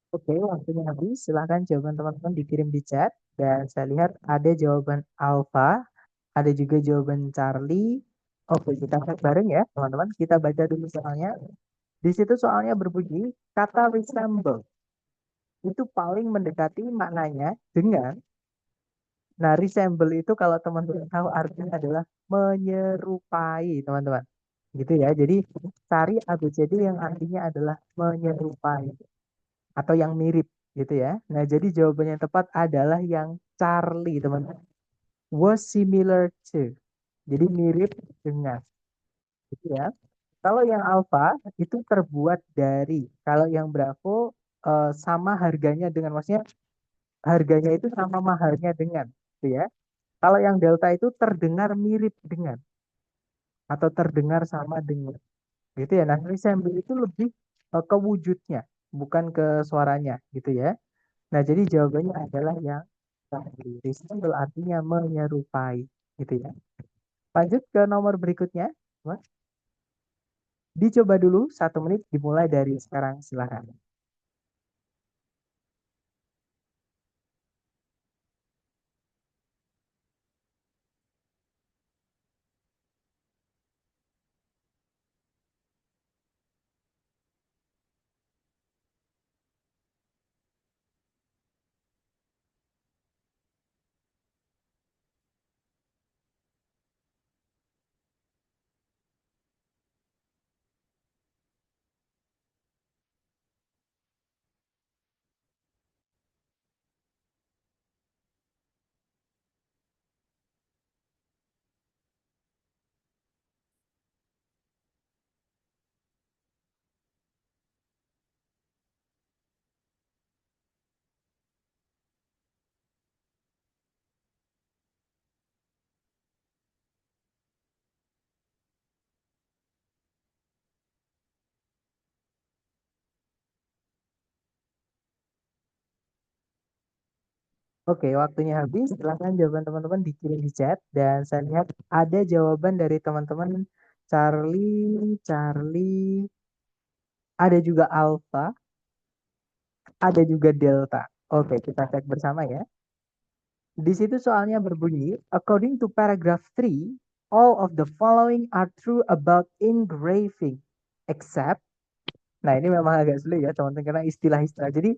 Oke, waktunya habis. Silahkan jawaban teman-teman dikirim di chat. Dan saya lihat ada jawaban Alpha, ada juga jawaban Charlie. Oke, kita cek bareng ya, teman-teman. Kita baca dulu soalnya. Di situ soalnya berbunyi, kata resemble itu paling mendekati maknanya dengan Nah, resemble itu kalau teman-teman tahu artinya adalah menyerupai, teman-teman. Gitu ya. Jadi cari ABCD yang artinya adalah menyerupai atau yang mirip gitu ya. Nah, jadi jawabannya yang tepat adalah yang Charlie, teman-teman. Was similar to. Jadi mirip dengan gitu ya. Kalau yang alpha itu terbuat dari. Kalau yang Bravo sama harganya dengan, maksudnya harganya itu sama mahalnya dengan, gitu ya. Kalau yang delta itu terdengar mirip dengan atau terdengar sama dengan, gitu ya. Nah, resemble itu lebih ke wujudnya, bukan ke suaranya, gitu ya. Nah, jadi jawabannya adalah yang tadi. Resemble artinya menyerupai, gitu ya. Lanjut ke nomor berikutnya, Mas. Dicoba dulu 1 menit, dimulai dari sekarang, silakan. Oke, waktunya habis. Silahkan jawaban teman-teman dikirim di chat. Dan saya lihat ada jawaban dari teman-teman Charlie, Charlie, ada juga Alpha, ada juga Delta. Oke, kita cek bersama ya. Di situ soalnya berbunyi, according to paragraph 3, all of the following are true about engraving, except. Nah, ini memang agak sulit ya, teman-teman, karena istilah-istilah. Jadi,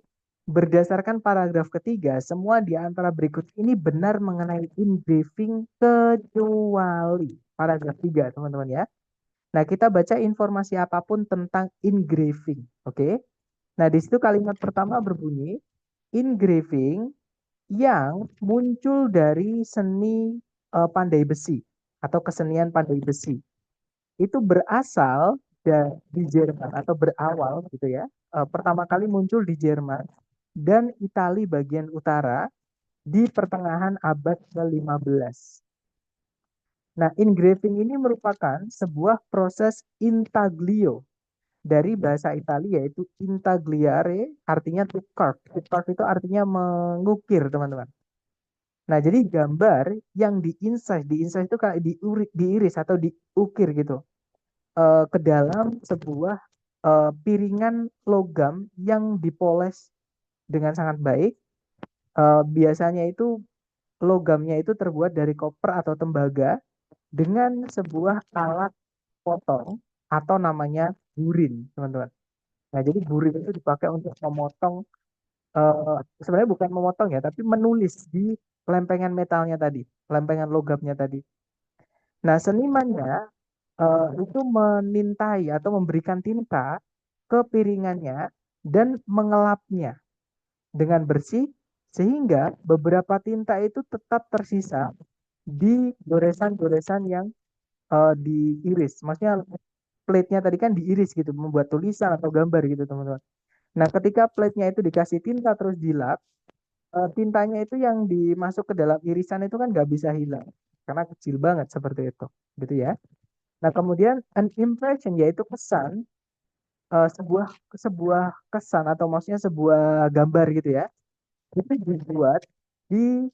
berdasarkan paragraf ketiga, semua di antara berikut ini benar mengenai engraving kecuali paragraf 3, teman-teman ya. Nah, kita baca informasi apapun tentang engraving, oke? Nah, di situ kalimat pertama berbunyi, engraving yang muncul dari seni pandai besi atau kesenian pandai besi itu berasal dari Jerman atau berawal gitu ya. Pertama kali muncul di Jerman dan Italia bagian utara di pertengahan abad ke-15. Nah, engraving ini merupakan sebuah proses intaglio dari bahasa Italia, yaitu intagliare, artinya to carve. To carve itu artinya mengukir, teman-teman. Nah, jadi gambar yang di insight itu kayak diiris atau diukir gitu, ke dalam sebuah piringan logam yang dipoles dengan sangat baik. Biasanya itu logamnya itu terbuat dari koper atau tembaga dengan sebuah alat potong atau namanya burin, teman-teman. Nah, jadi burin itu dipakai untuk memotong, sebenarnya bukan memotong ya, tapi menulis di lempengan metalnya tadi, lempengan logamnya tadi. Nah, senimannya itu menintai atau memberikan tinta ke piringannya dan mengelapnya dengan bersih sehingga beberapa tinta itu tetap tersisa di goresan-goresan yang diiris. Maksudnya plate-nya tadi kan diiris gitu, membuat tulisan atau gambar gitu, teman-teman. Nah, ketika plate-nya itu dikasih tinta terus dilap, tintanya itu yang dimasuk ke dalam irisan itu kan nggak bisa hilang karena kecil banget seperti itu, gitu ya. Nah, kemudian an impression yaitu kesan, sebuah sebuah kesan atau maksudnya sebuah gambar gitu ya. Itu dibuat di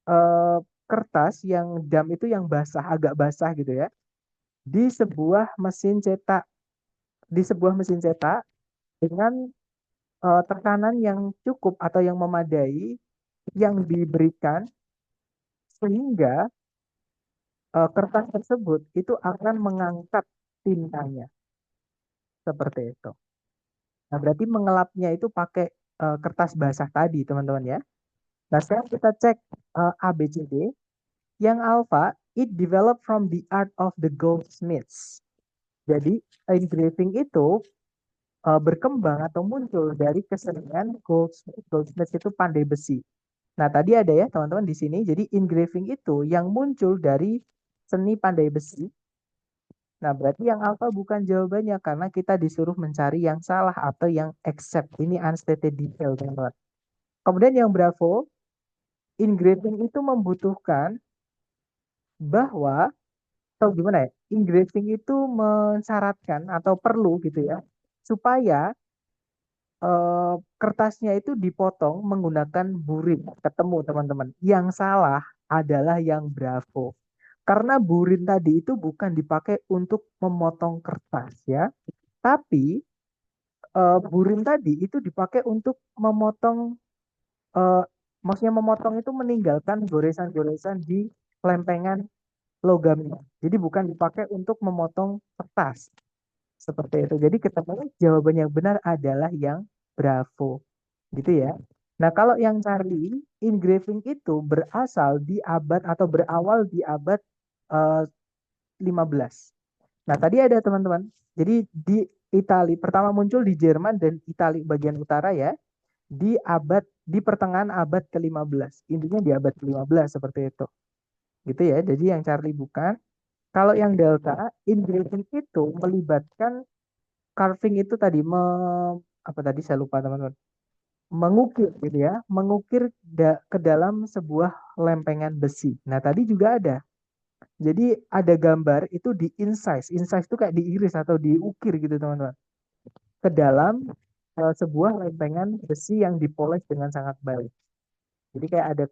eh, kertas yang dam itu yang basah, agak basah gitu ya. Di sebuah mesin cetak, di sebuah mesin cetak dengan tekanan yang cukup atau yang memadai yang diberikan sehingga kertas tersebut itu akan mengangkat tintanya seperti itu. Nah, berarti mengelapnya itu pakai kertas basah tadi, teman-teman ya. Nah, sekarang kita cek A, B, C, D. Yang alpha, it developed from the art of the goldsmiths. Jadi, engraving itu berkembang atau muncul dari kesenian goldsmith. Goldsmith itu pandai besi. Nah, tadi ada ya teman-teman di sini. Jadi, engraving itu yang muncul dari seni pandai besi. Nah, berarti yang alpha bukan jawabannya karena kita disuruh mencari yang salah atau yang accept. Ini unstated detail, teman-teman. Kemudian yang bravo, engraving itu membutuhkan bahwa atau gimana ya? Engraving itu mensyaratkan atau perlu gitu ya, supaya kertasnya itu dipotong menggunakan burin. Ketemu teman-teman. Yang salah adalah yang bravo. Karena burin tadi itu bukan dipakai untuk memotong kertas ya, tapi burin tadi itu dipakai untuk memotong, eh, maksudnya memotong itu meninggalkan goresan-goresan di lempengan logamnya. Jadi bukan dipakai untuk memotong kertas. Seperti itu. Jadi ketemunya jawaban yang benar adalah yang bravo. Gitu ya. Nah, kalau yang Charlie, engraving itu berasal di abad atau berawal di abad eh, 15. Nah, tadi ada teman-teman. Jadi di Italia, pertama muncul di Jerman dan Italia bagian utara ya, di pertengahan abad ke-15. Intinya di abad ke-15 seperti itu. Gitu ya. Jadi yang Charlie bukan. Kalau yang Delta, engraving itu melibatkan carving itu tadi apa tadi saya lupa teman-teman. Mengukir gitu ya, mengukir ke dalam sebuah lempengan besi. Nah, tadi juga ada. Jadi ada gambar itu di incise. Incise itu kayak diiris atau diukir gitu teman-teman. Ke dalam sebuah lempengan besi yang dipoles dengan sangat baik. Jadi kayak ada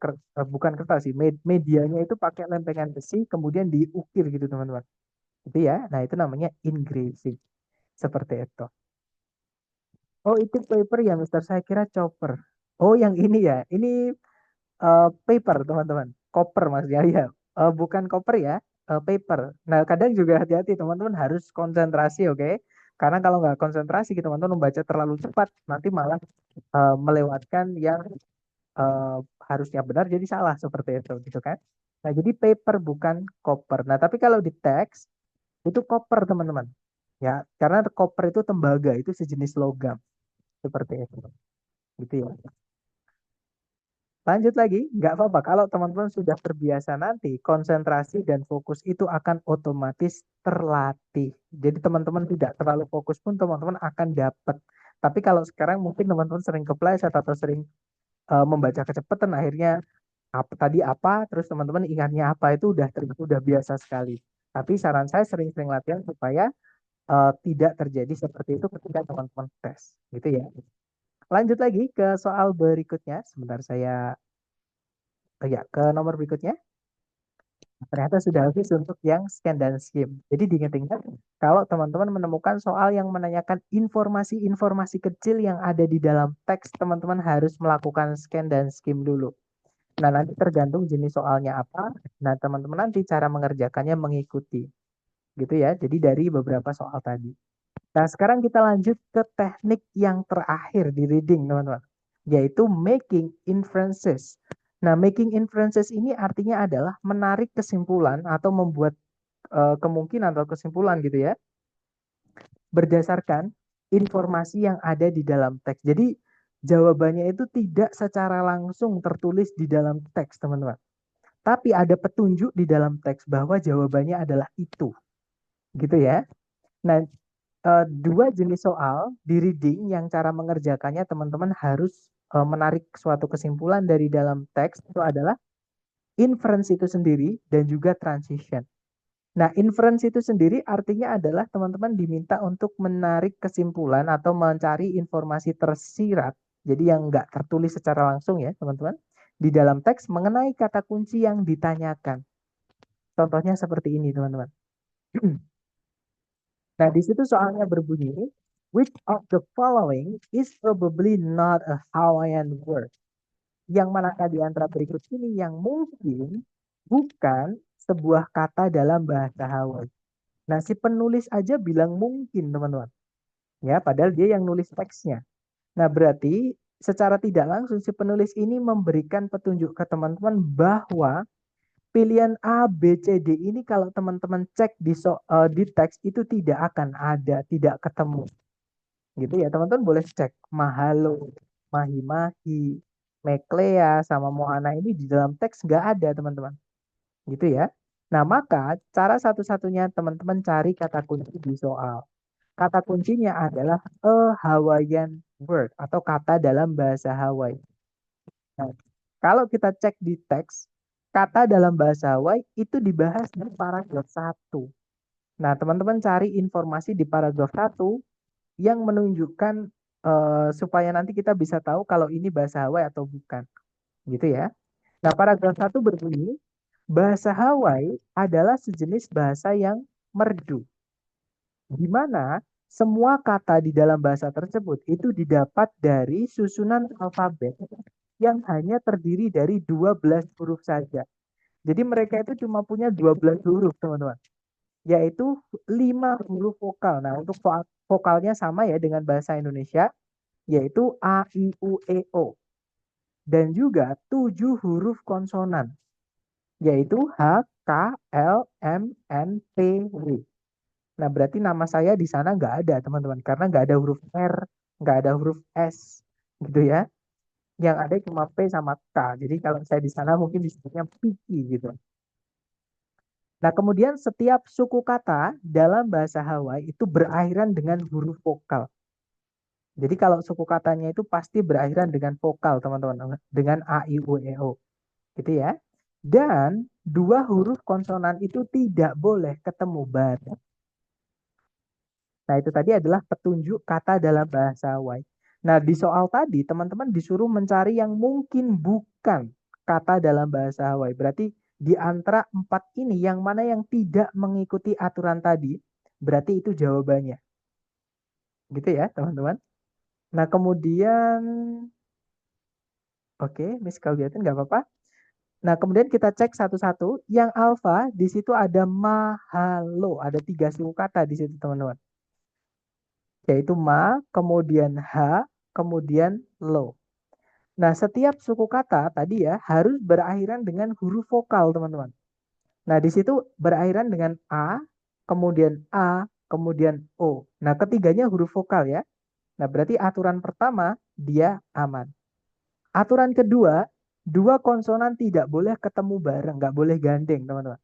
bukan kertas sih, medianya itu pakai lempengan besi kemudian diukir gitu teman-teman. Itu ya. Nah, itu namanya engraving. Seperti itu. Oh, itu paper ya, Mister. Saya kira chopper. Oh, yang ini ya. Ini paper, teman-teman. Koper maksudnya ya. Bukan koper ya, paper. Nah, kadang juga hati-hati, teman-teman harus konsentrasi, oke? Karena kalau nggak konsentrasi, teman-teman membaca terlalu cepat, nanti malah melewatkan yang eh, harusnya benar jadi salah seperti itu, gitu kan? Nah, jadi paper bukan koper. Nah, tapi kalau di teks itu koper, teman-teman. Ya, karena koper itu tembaga, itu sejenis logam seperti itu. Gitu ya. Lanjut lagi, nggak apa-apa. Kalau teman-teman sudah terbiasa nanti, konsentrasi dan fokus itu akan otomatis terlatih. Jadi teman-teman tidak terlalu fokus pun teman-teman akan dapat. Tapi kalau sekarang mungkin teman-teman sering kepleset atau sering membaca kecepatan, akhirnya apa tadi apa, terus teman-teman ingatnya apa itu udah biasa sekali. Tapi saran saya sering-sering latihan supaya tidak terjadi seperti itu ketika teman-teman tes, gitu ya. Lanjut lagi ke soal berikutnya. Sebentar saya ya ke nomor berikutnya. Ternyata sudah habis untuk yang scan dan skim. Jadi diingat-ingat kalau teman-teman menemukan soal yang menanyakan informasi-informasi kecil yang ada di dalam teks, teman-teman harus melakukan scan dan skim dulu. Nah, nanti tergantung jenis soalnya apa. Nah, teman-teman nanti cara mengerjakannya mengikuti. Gitu ya. Jadi dari beberapa soal tadi. Nah, sekarang kita lanjut ke teknik yang terakhir di reading, teman-teman, yaitu making inferences. Nah, making inferences ini artinya adalah menarik kesimpulan atau membuat kemungkinan atau kesimpulan gitu ya, berdasarkan informasi yang ada di dalam teks. Jadi, jawabannya itu tidak secara langsung tertulis di dalam teks, teman-teman. Tapi ada petunjuk di dalam teks bahwa jawabannya adalah itu. Gitu ya. Nah, dua jenis soal di reading yang cara mengerjakannya teman-teman harus menarik suatu kesimpulan dari dalam teks itu adalah inference itu sendiri dan juga transition. Nah, inference itu sendiri artinya adalah teman-teman diminta untuk menarik kesimpulan atau mencari informasi tersirat, jadi yang nggak tertulis secara langsung ya teman-teman, di dalam teks mengenai kata kunci yang ditanyakan. Contohnya seperti ini teman-teman. Nah, di situ soalnya berbunyi, which of the following is probably not a Hawaiian word? Yang manakah di antara berikut ini yang mungkin bukan sebuah kata dalam bahasa Hawaii? Nah, si penulis aja bilang mungkin, teman-teman. Ya, padahal dia yang nulis teksnya. Nah, berarti secara tidak langsung si penulis ini memberikan petunjuk ke teman-teman bahwa pilihan A, B, C, D ini kalau teman-teman cek di teks itu tidak akan ada, tidak ketemu. Gitu ya, teman-teman boleh cek Mahalo, Mahi-Mahi, Meklea, sama Mohana ini di dalam teks nggak ada, teman-teman. Gitu ya. Nah, maka cara satu-satunya teman-teman cari kata kunci di soal. Kata kuncinya adalah a Hawaiian word atau kata dalam bahasa Hawaii. Nah, kalau kita cek di teks, kata dalam bahasa Hawaii itu dibahas di paragraf 1. Nah, teman-teman cari informasi di paragraf 1 yang menunjukkan supaya nanti kita bisa tahu kalau ini bahasa Hawaii atau bukan. Gitu ya. Nah, paragraf 1 berbunyi, bahasa Hawaii adalah sejenis bahasa yang merdu, di mana semua kata di dalam bahasa tersebut itu didapat dari susunan alfabet yang hanya terdiri dari 12 huruf saja. Jadi mereka itu cuma punya 12 huruf, teman-teman. Yaitu 5 huruf vokal. Nah, untuk vokalnya sama ya dengan bahasa Indonesia, yaitu A, I, U, E, O. Dan juga 7 huruf konsonan, yaitu H, K, L, M, N, P, W. Nah, berarti nama saya di sana nggak ada, teman-teman. Karena nggak ada huruf R, nggak ada huruf S, gitu ya. Yang ada cuma P sama K. Jadi kalau saya di sana mungkin disebutnya Piki gitu. Nah, kemudian setiap suku kata dalam bahasa Hawaii itu berakhiran dengan huruf vokal. Jadi kalau suku katanya itu pasti berakhiran dengan vokal, teman-teman. Dengan A, I, U, E, O. Gitu ya. Dan dua huruf konsonan itu tidak boleh ketemu bareng. Nah, itu tadi adalah petunjuk kata dalam bahasa Hawaii. Nah, di soal tadi, teman-teman disuruh mencari yang mungkin bukan kata dalam bahasa Hawaii. Berarti di antara 4 ini, yang mana yang tidak mengikuti aturan tadi, berarti itu jawabannya. Gitu ya, teman-teman. Nah, kemudian, oke, Miss Kalbiatin nggak apa-apa. Nah, kemudian kita cek satu-satu. Yang alfa, di situ ada mahalo. Ada 3 suku kata di situ, teman-teman. Yaitu ma, kemudian ha, kemudian lo. Nah, setiap suku kata tadi ya harus berakhiran dengan huruf vokal, teman-teman. Nah, di situ berakhiran dengan A, kemudian O. Nah, ketiganya huruf vokal ya. Nah, berarti aturan pertama dia aman. Aturan kedua, dua konsonan tidak boleh ketemu bareng, nggak boleh gandeng, teman-teman.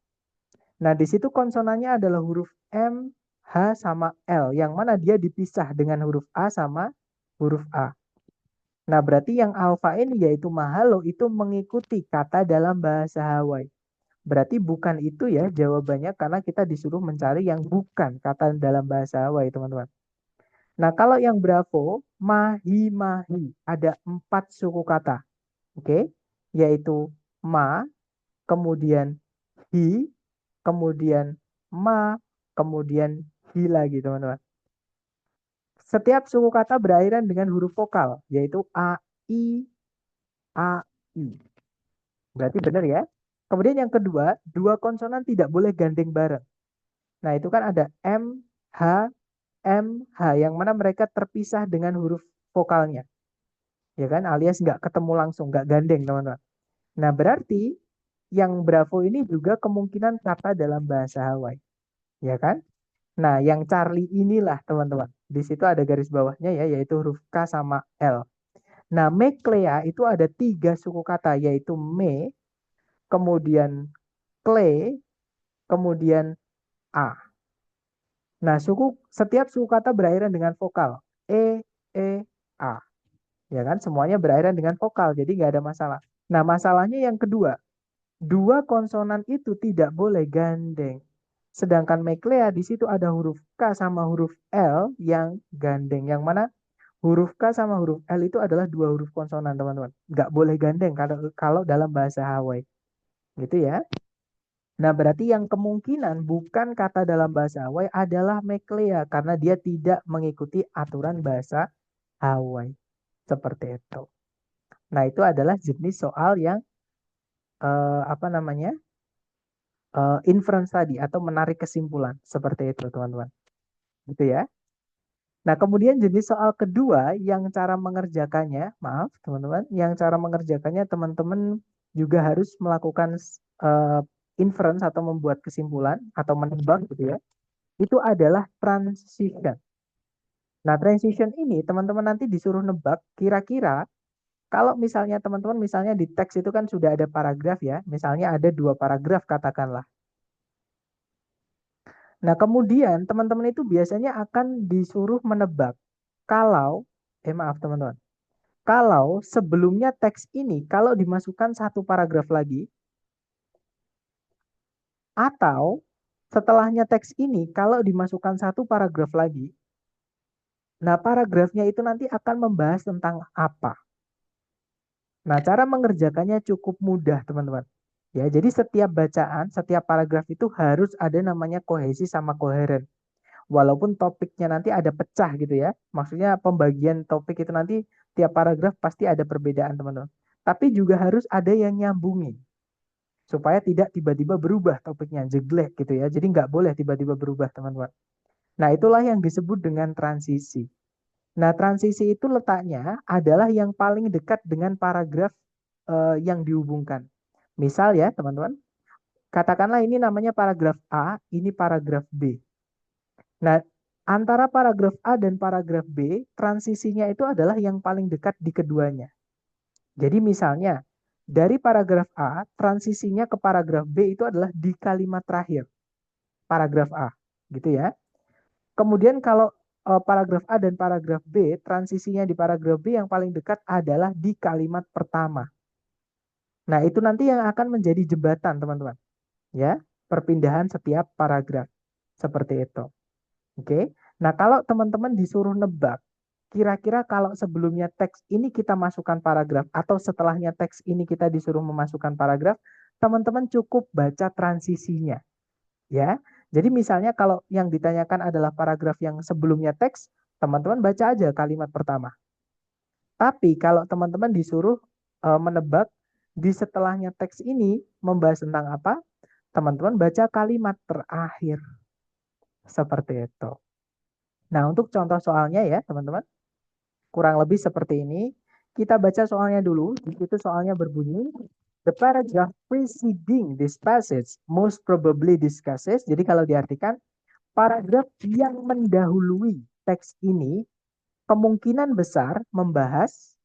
Nah, di situ konsonannya adalah huruf M, H, sama L, yang mana dia dipisah dengan huruf A sama huruf A. Nah, berarti yang alfa ini yaitu mahalo itu mengikuti kata dalam bahasa Hawaii. Berarti bukan itu ya jawabannya karena kita disuruh mencari yang bukan kata dalam bahasa Hawaii, teman-teman. Nah, kalau yang bravo, mahi-mahi, ada 4 suku kata. Oke, yaitu ma, kemudian hi, kemudian ma, kemudian hi lagi, teman-teman. Setiap suku kata berakhiran dengan huruf vokal, yaitu A, I, A, I. Berarti benar ya. Kemudian yang kedua, dua konsonan tidak boleh gandeng bareng. Nah, itu kan ada M, H, yang mana mereka terpisah dengan huruf vokalnya. Ya kan, alias nggak ketemu langsung, nggak gandeng, teman-teman. Nah, berarti yang bravo ini juga kemungkinan kata dalam bahasa Hawaii. Ya kan? Nah, yang Charlie inilah, teman-teman. Di situ ada garis bawahnya ya, yaitu huruf K sama L. Nah, Meklea itu ada 3 suku kata, yaitu me, kemudian kle, kemudian a. Nah, setiap suku kata berakhiran dengan vokal a. Ya kan? Semuanya berakhiran dengan vokal, jadi nggak ada masalah. Nah, masalahnya yang kedua, dua konsonan itu tidak boleh gandeng. Sedangkan Meklea di situ ada huruf K sama huruf L yang gandeng. Yang mana huruf K sama huruf L itu adalah dua huruf konsonan, teman-teman. Nggak boleh gandeng kalau dalam bahasa Hawaii. Gitu ya. Nah, berarti yang kemungkinan bukan kata dalam bahasa Hawaii adalah Meklea karena dia tidak mengikuti aturan bahasa Hawaii. Seperti itu. Nah, itu adalah jenis soal yang apa namanya? Inference tadi atau menarik kesimpulan. Seperti itu, teman-teman. Gitu ya. Nah, kemudian jenis soal kedua yang cara mengerjakannya, maaf teman-teman, yang cara mengerjakannya teman-teman juga harus melakukan eh, inference atau membuat kesimpulan atau menebak gitu ya. Itu adalah transition. Nah, transition ini teman-teman nanti disuruh nebak kira-kira kalau misalnya teman-teman misalnya di teks itu kan sudah ada paragraf ya, misalnya ada 2 paragraf katakanlah. Nah, kemudian teman-teman itu biasanya akan disuruh menebak kalau, maaf teman-teman, kalau sebelumnya teks ini kalau dimasukkan 1 paragraf lagi, atau setelahnya teks ini kalau dimasukkan 1 paragraf lagi, nah paragrafnya itu nanti akan membahas tentang apa. Nah, cara mengerjakannya cukup mudah, teman-teman. Ya, jadi setiap bacaan, setiap paragraf itu harus ada namanya kohesi sama koheren. Walaupun topiknya nanti ada pecah gitu ya. Maksudnya pembagian topik itu nanti tiap paragraf pasti ada perbedaan, teman-teman. Tapi juga harus ada yang nyambungin. Supaya tidak tiba-tiba berubah topiknya, jeglek gitu ya. Jadi nggak boleh tiba-tiba berubah, teman-teman. Nah, itulah yang disebut dengan transisi. Nah, transisi itu letaknya adalah yang paling dekat dengan paragraf yang dihubungkan. Misal ya, teman-teman, katakanlah ini namanya paragraf A, ini paragraf B. Nah, antara paragraf A dan paragraf B, transisinya itu adalah yang paling dekat di keduanya. Jadi misalnya, dari paragraf A, transisinya ke paragraf B itu adalah di kalimat terakhir, paragraf A, gitu ya. Kemudian kalau paragraf A dan paragraf B, transisinya di paragraf B yang paling dekat adalah di kalimat pertama. Nah, itu nanti yang akan menjadi jembatan, teman-teman. Ya, perpindahan setiap paragraf. Seperti itu. Oke. Nah, kalau teman-teman disuruh nebak, kira-kira kalau sebelumnya teks ini kita masukkan paragraf atau setelahnya teks ini kita disuruh memasukkan paragraf, teman-teman cukup baca transisinya. Ya. Jadi misalnya kalau yang ditanyakan adalah paragraf yang sebelumnya teks, teman-teman baca aja kalimat pertama. Tapi kalau teman-teman disuruh menebak di setelahnya teks ini membahas tentang apa, teman-teman baca kalimat terakhir. Seperti itu. Nah, untuk contoh soalnya ya, teman-teman, kurang lebih seperti ini. Kita baca soalnya dulu. Di situ soalnya berbunyi, the paragraph preceding this passage most probably discusses. Jadi kalau diartikan, paragraf yang mendahului teks ini kemungkinan besar membahas.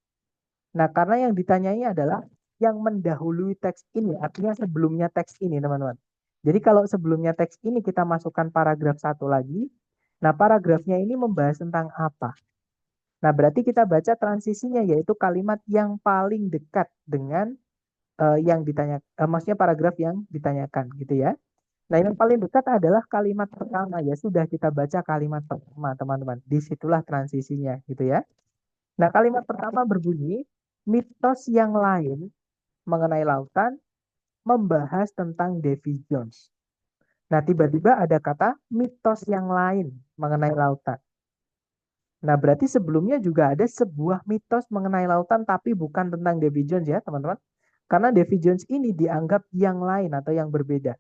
Nah, karena yang ditanyai adalah yang mendahului teks ini, artinya sebelumnya teks ini, teman-teman. Jadi kalau sebelumnya teks ini kita masukkan paragraf satu lagi, nah paragrafnya ini membahas tentang apa? Nah, berarti kita baca transisinya, yaitu kalimat yang paling dekat dengan yang ditanya, maksudnya paragraf yang ditanyakan, gitu ya. Nah, yang paling dekat adalah kalimat pertama, ya sudah kita baca kalimat pertama, teman-teman. Disitulah transisinya, gitu ya. Nah, kalimat pertama berbunyi, mitos yang lain mengenai lautan membahas tentang Davy Jones. Nah, tiba-tiba ada kata mitos yang lain mengenai lautan. Nah, berarti sebelumnya juga ada sebuah mitos mengenai lautan, tapi bukan tentang Davy Jones ya, teman-teman. Karena Davy Jones ini dianggap yang lain atau yang berbeda.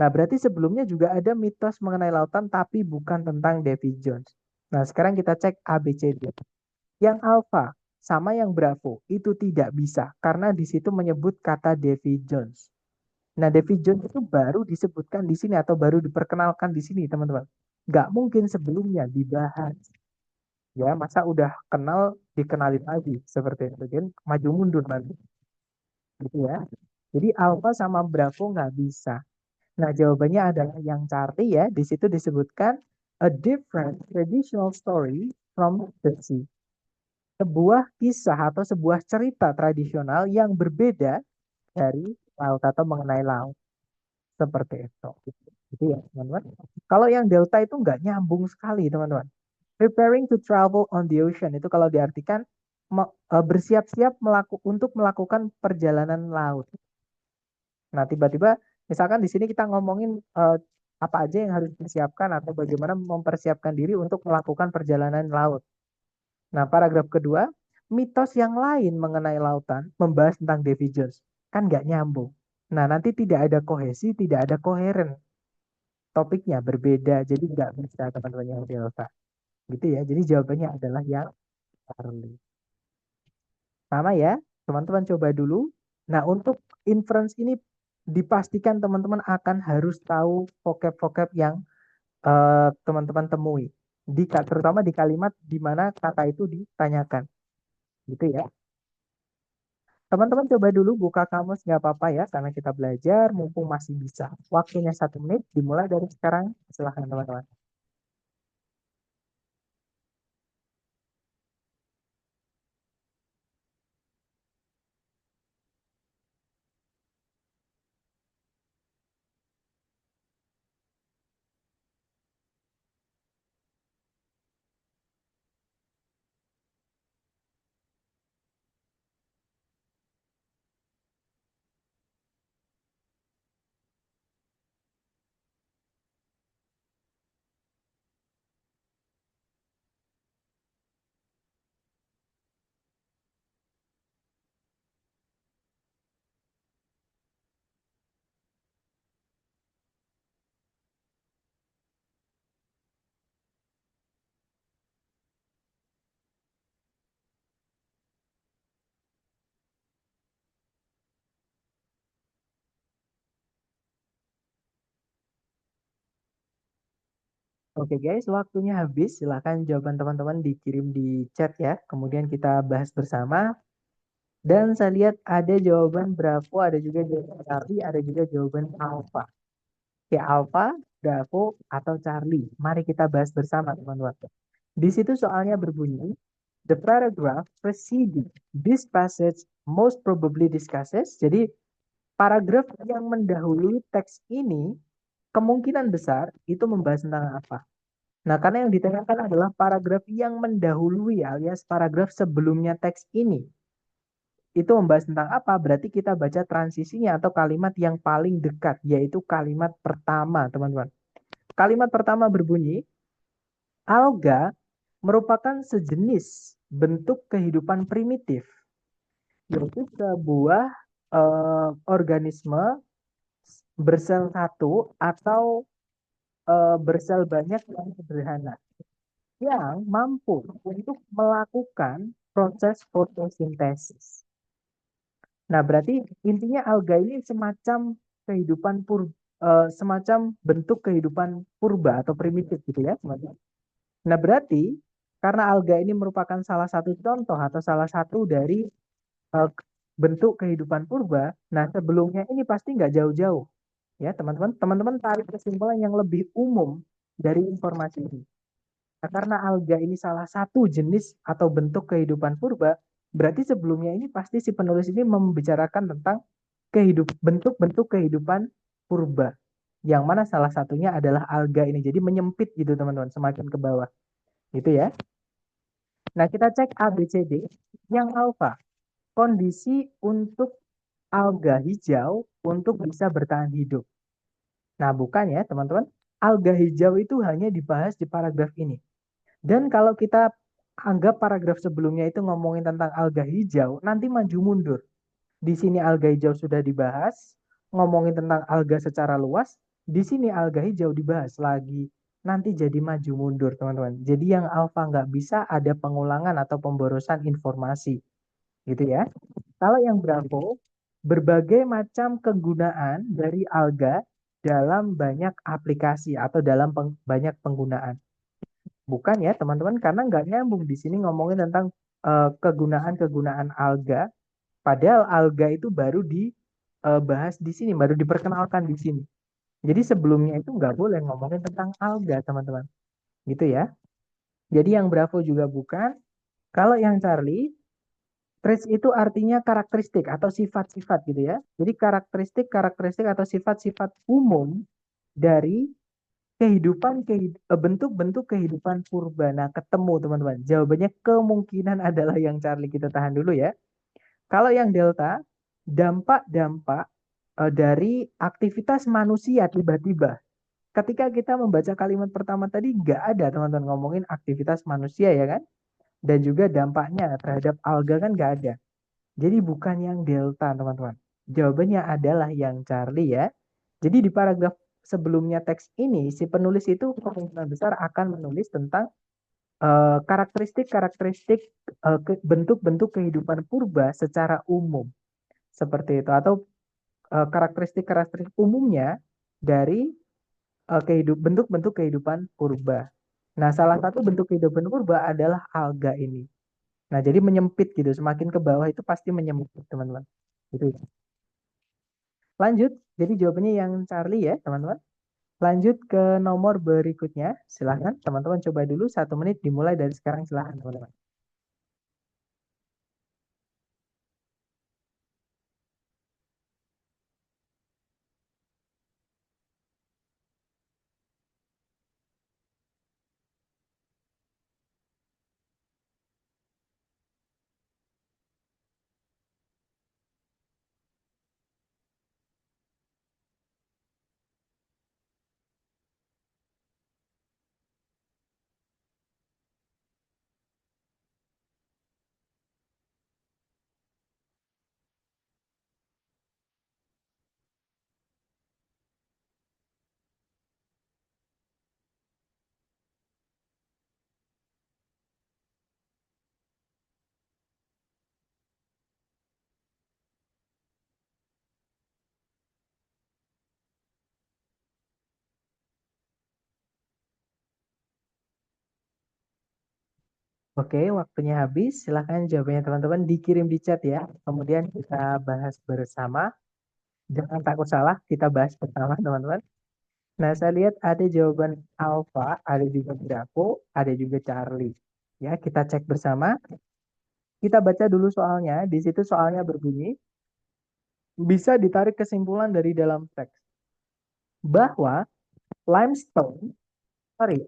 Nah, berarti sebelumnya juga ada mitos mengenai lautan, tapi bukan tentang Davy Jones. Nah, sekarang kita cek ABCD. Yang alpha sama yang bravo itu tidak bisa, karena di situ menyebut kata Davy Jones. Nah, Davy Jones itu baru disebutkan di sini atau baru diperkenalkan di sini, teman-teman. Nggak mungkin sebelumnya dibahas. Ya, masa udah kenal dikenalin lagi seperti itu kan maju mundur nanti gitu ya. Jadi alpha sama bravo nggak bisa. Nah, jawabannya adalah yang cari ya. Di situ disebutkan a different traditional story from the sea. Sebuah kisah atau sebuah cerita tradisional yang berbeda dari laut atau mengenai laut. Seperti itu. Gitu ya, teman-teman. Kalau yang delta itu nggak nyambung sekali, teman-teman. Preparing to travel on the ocean itu kalau diartikan bersiap-siap untuk melakukan perjalanan laut. Nah, tiba-tiba misalkan di sini kita ngomongin apa aja yang harus disiapkan atau bagaimana mempersiapkan diri untuk melakukan perjalanan laut. Nah, paragraf kedua, mitos yang lain mengenai lautan membahas tentang Davy Jones. Kan nggak nyambung. Nah, nanti tidak ada kohesi, tidak ada koheren. Topiknya berbeda, jadi nggak bisa teman-teman yang delta. Gitu ya. Jadi jawabannya adalah yang Charlie. Sama ya, teman-teman coba dulu. Nah, untuk inference ini dipastikan teman-teman akan harus tahu vocab-vocab yang teman-teman temui. Terutama di kalimat di mana kata itu ditanyakan. Gitu ya. Teman-teman coba dulu buka kamus nggak apa-apa ya, karena kita belajar mumpung masih bisa. Waktunya 1 menit, dimulai dari sekarang. Silahkan teman-teman. Oke guys, waktunya habis. Silahkan jawaban teman-teman dikirim di chat ya. Kemudian kita bahas bersama. Dan saya lihat ada jawaban Bravo, ada juga jawaban Charlie, ada juga jawaban Alpha. Oke, Alpha, Bravo, atau Charlie. Mari kita bahas bersama teman-teman. Di situ soalnya berbunyi, the paragraph preceding this passage most probably discusses. Jadi paragraf yang mendahului teks ini kemungkinan besar itu membahas tentang apa? Nah, karena yang ditanyakan adalah paragraf yang mendahului alias paragraf sebelumnya teks ini. Itu membahas tentang apa? Berarti kita baca transisinya atau kalimat yang paling dekat, yaitu kalimat pertama, teman-teman. Kalimat pertama berbunyi, alga merupakan sejenis bentuk kehidupan primitif, yaitu sebuah organisme bersel satu atau bersel banyak yang sederhana yang mampu untuk melakukan proses fotosintesis. Nah, berarti intinya alga ini semacam kehidupan semacam bentuk kehidupan purba atau primitif gitu ya, teman-teman. Nah, berarti karena alga ini merupakan salah satu contoh atau salah satu dari eh, bentuk kehidupan purba, nah sebelumnya ini pasti nggak jauh-jauh ya, teman-teman. Teman-teman tarik kesimpulan yang lebih umum dari informasi ini. Nah, karena alga ini salah satu jenis atau bentuk kehidupan purba, berarti sebelumnya ini pasti si penulis ini membicarakan tentang bentuk-bentuk kehidupan purba. Yang mana salah satunya adalah alga ini. Jadi menyempit gitu teman-teman, semakin ke bawah. Gitu ya. Nah, kita cek A, B, C, D. Yang alfa, kondisi untuk alga hijau untuk bisa bertahan hidup. Nah, bukan ya teman-teman. Alga hijau itu hanya dibahas di paragraf ini. Dan kalau kita anggap paragraf sebelumnya itu ngomongin tentang alga hijau, nanti maju mundur. Di sini alga hijau sudah dibahas, ngomongin tentang alga secara luas, di sini alga hijau dibahas lagi. Nanti jadi maju mundur, teman-teman. Jadi yang alfa nggak bisa ada pengulangan atau pemborosan informasi. Gitu ya. Kalau yang Bravo, berbagai macam kegunaan dari alga dalam banyak aplikasi atau dalam banyak penggunaan. Bukan ya, teman-teman, karena nggak nyambung di sini ngomongin tentang kegunaan-kegunaan alga. Padahal alga itu baru dibahas di sini, baru diperkenalkan di sini. Jadi sebelumnya itu nggak boleh ngomongin tentang alga, teman-teman. Gitu ya. Jadi yang Bravo juga bukan. Kalau yang Charlie, traits itu artinya karakteristik atau sifat-sifat gitu ya. Jadi karakteristik atau sifat-sifat umum dari bentuk-bentuk kehidupan purba. Nah, ketemu teman-teman. Jawabannya kemungkinan adalah yang Charlie. Kita tahan dulu ya. Kalau yang Delta, dampak-dampak dari aktivitas manusia tiba-tiba. Ketika kita membaca kalimat pertama tadi, nggak ada teman-teman ngomongin aktivitas manusia ya kan? Dan juga dampaknya terhadap alga kan nggak ada. Jadi bukan yang Delta teman-teman. Jawabannya adalah yang Charlie ya. Jadi di paragraf sebelumnya teks ini, si penulis itu kemungkinan besar akan menulis tentang karakteristik-karakteristik bentuk-bentuk kehidupan purba secara umum seperti itu atau karakteristik-karakteristik umumnya dari bentuk-bentuk kehidupan purba. Nah, salah satu bentuk kehidupan purba adalah alga ini. Nah, jadi menyempit gitu, semakin ke bawah itu pasti menyempit, teman-teman. Gitu. Lanjut, jadi jawabannya yang Charlie ya, teman-teman. Lanjut ke nomor berikutnya, silahkan teman-teman coba dulu 1 menit dimulai dari sekarang, silahkan teman-teman. Oke, waktunya habis. Silahkan jawabannya teman-teman dikirim di chat ya. Kemudian kita bahas bersama. Jangan takut salah, kita bahas bersama teman-teman. Nah, saya lihat ada jawaban Alfa, ada juga Draco, ada juga Charlie. Ya, kita cek bersama. Kita baca dulu soalnya. Di situ soalnya berbunyi, bisa ditarik kesimpulan dari dalam teks bahwa limestone, sorry,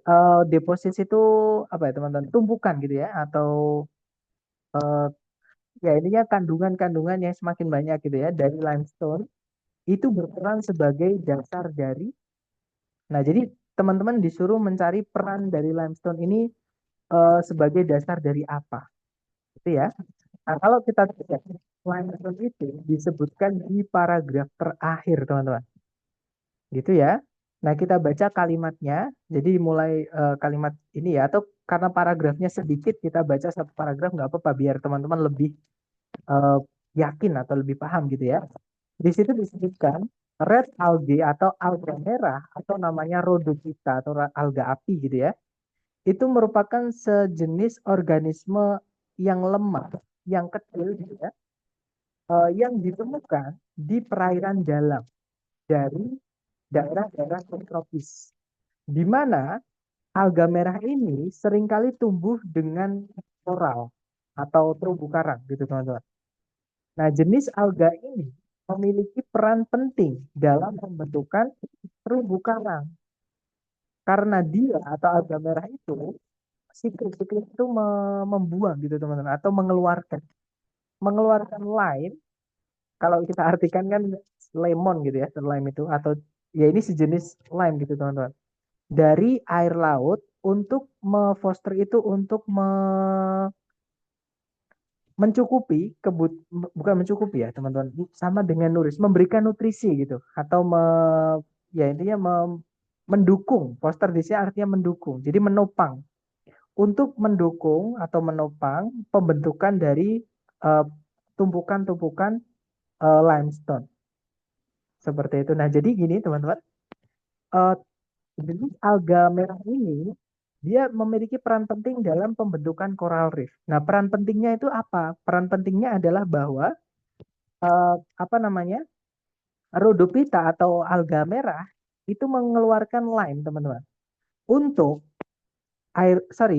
deposit itu apa ya teman-teman? Tumpukan gitu ya, atau ya intinya kandungan-kandungan yang semakin banyak gitu ya dari limestone itu berperan sebagai dasar dari. Nah, jadi teman-teman disuruh mencari peran dari limestone ini sebagai dasar dari apa, gitu ya. Nah, kalau kita lihat limestone itu disebutkan di paragraf terakhir, teman-teman. Gitu ya. Nah, kita baca kalimatnya. Jadi mulai kalimat ini ya, atau karena paragrafnya sedikit, kita baca satu paragraf nggak apa-apa biar teman-teman lebih eh, yakin atau lebih paham gitu ya. Di situ disebutkan red algae atau alga merah atau namanya rhodophyta atau alga api gitu ya. Itu merupakan sejenis organisme yang lemah, yang kecil gitu ya, yang ditemukan di perairan dalam dari daerah-daerah subtropis, di mana alga merah ini seringkali tumbuh dengan koral atau terumbu karang gitu teman-teman. Nah, jenis alga ini memiliki peran penting dalam pembentukan terumbu karang karena dia atau alga merah itu siklus-siklus itu membuang gitu teman-teman atau mengeluarkan lime, kalau kita artikan kan lemon gitu ya, lime itu atau ya ini sejenis lime gitu teman-teman, dari air laut untuk foster itu untuk mencukupi bukan mencukupi ya teman-teman, sama dengan memberikan nutrisi gitu atau ya intinya mendukung, foster di sini artinya mendukung, jadi menopang, untuk mendukung atau menopang pembentukan dari eh, tumpukan-tumpukan limestone seperti itu. Nah, jadi gini teman-teman, eh, jenis alga merah ini dia memiliki peran penting dalam pembentukan coral reef. Nah, peran pentingnya itu apa? Peran pentingnya adalah bahwa apa namanya? Rhodophyta atau alga merah itu mengeluarkan lime, teman-teman. Untuk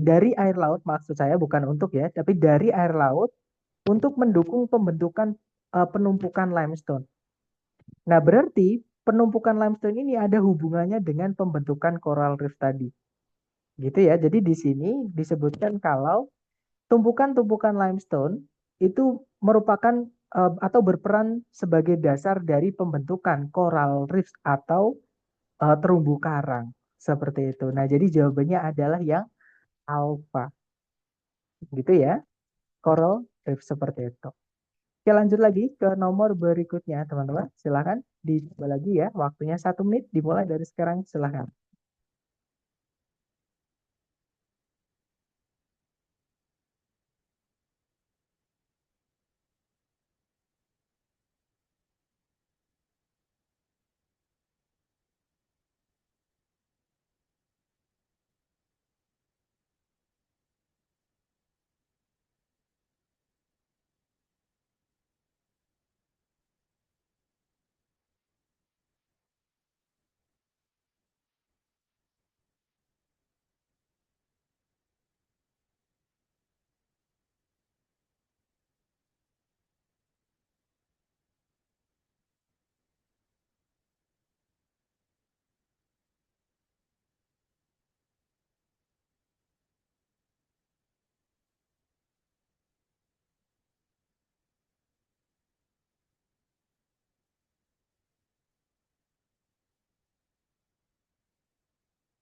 dari air laut, maksud saya bukan untuk ya, tapi dari air laut untuk mendukung pembentukan penumpukan limestone. Nah, berarti penumpukan limestone ini ada hubungannya dengan pembentukan coral reef tadi. Gitu ya. Jadi di sini disebutkan kalau tumpukan-tumpukan limestone itu merupakan atau berperan sebagai dasar dari pembentukan coral reef atau terumbu karang seperti itu. Nah, jadi jawabannya adalah yang alpha. Gitu ya. Coral reef seperti itu. Oke, lanjut lagi ke nomor berikutnya, teman-teman. Silakan dicoba lagi ya. Waktunya 1 menit dimulai dari sekarang. Silakan.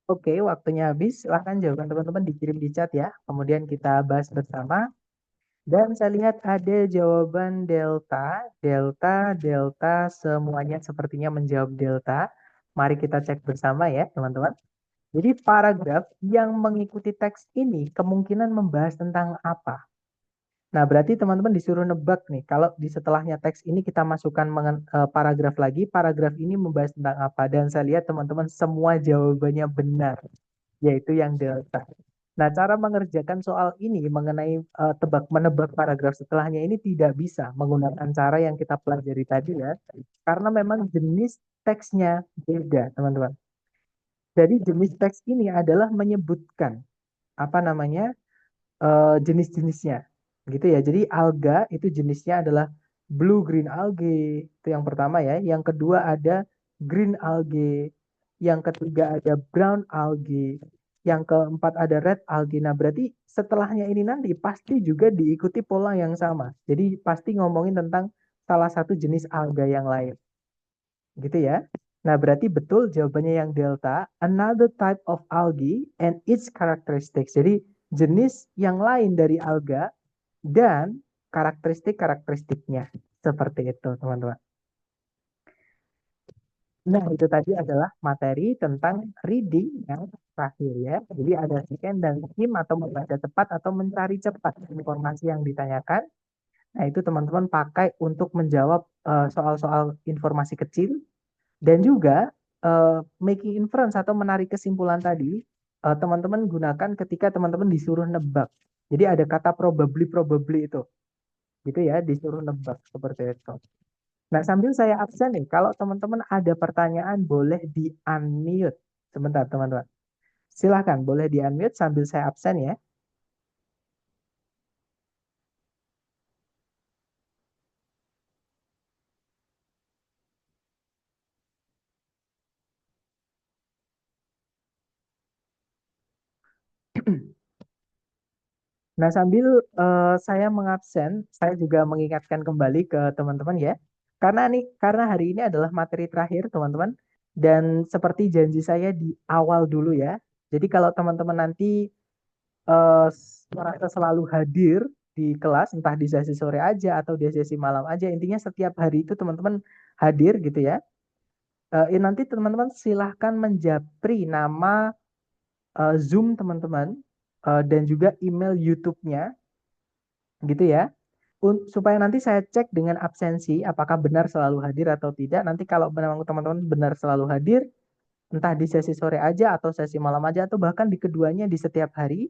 Oke, waktunya habis. Silahkan jawaban teman-teman dikirim di chat ya. Kemudian kita bahas bersama. Dan saya lihat ada jawaban delta, delta, delta, semuanya sepertinya menjawab delta. Mari kita cek bersama ya, teman-teman. Jadi paragraf yang mengikuti teks ini kemungkinan membahas tentang apa? Nah, berarti teman-teman disuruh nebak nih. Kalau di setelahnya teks ini kita masukkan paragraf lagi, paragraf ini membahas tentang apa? Dan saya lihat teman-teman semua jawabannya benar, yaitu yang delta. Nah, cara mengerjakan soal ini mengenai tebak-menebak paragraf setelahnya ini tidak bisa menggunakan cara yang kita pelajari tadi ya, karena memang jenis teksnya beda, teman-teman. Jadi jenis teks ini adalah menyebutkan apa namanya jenis-jenisnya, gitu ya. Jadi alga itu jenisnya adalah blue green algae, itu yang pertama ya. Yang kedua ada green algae, yang ketiga ada brown algae, yang keempat ada red algae. Nah, berarti setelahnya ini nanti pasti juga diikuti pola yang sama. Jadi pasti ngomongin tentang salah satu jenis alga yang lain, gitu ya. Nah, berarti betul jawabannya yang delta, another type of algae and its characteristics. Jadi jenis yang lain dari alga dan karakteristik-karakteristiknya. Seperti itu, teman-teman. Nah, itu tadi adalah materi tentang reading yang terakhir ya. Jadi ada scan dan skim atau membaca cepat atau mencari cepat informasi yang ditanyakan. Nah, itu teman-teman pakai untuk menjawab soal-soal informasi kecil. Dan juga making inference atau menarik kesimpulan tadi, teman-teman gunakan ketika teman-teman disuruh nebak. Jadi ada kata probably itu, gitu ya, disuruh nebak seperti itu. Nah, sambil saya absen nih, kalau teman-teman ada pertanyaan boleh di unmute. Sebentar, teman-teman. Silahkan, boleh di unmute sambil saya absen ya. Nah, sambil saya mengabsen, saya juga mengingatkan kembali ke teman-teman ya. Karena hari ini adalah materi terakhir, teman-teman. Dan seperti janji saya di awal dulu ya. Jadi kalau teman-teman nanti merasa selalu hadir di kelas, entah di sesi sore aja atau di sesi malam aja, intinya setiap hari itu teman-teman hadir gitu ya. Nanti teman-teman silahkan menjapri nama Zoom teman-teman dan juga email YouTube-nya gitu ya. Supaya nanti saya cek dengan absensi apakah benar selalu hadir atau tidak. Nanti kalau memang teman-teman benar selalu hadir, entah di sesi sore aja atau sesi malam aja atau bahkan di keduanya di setiap hari,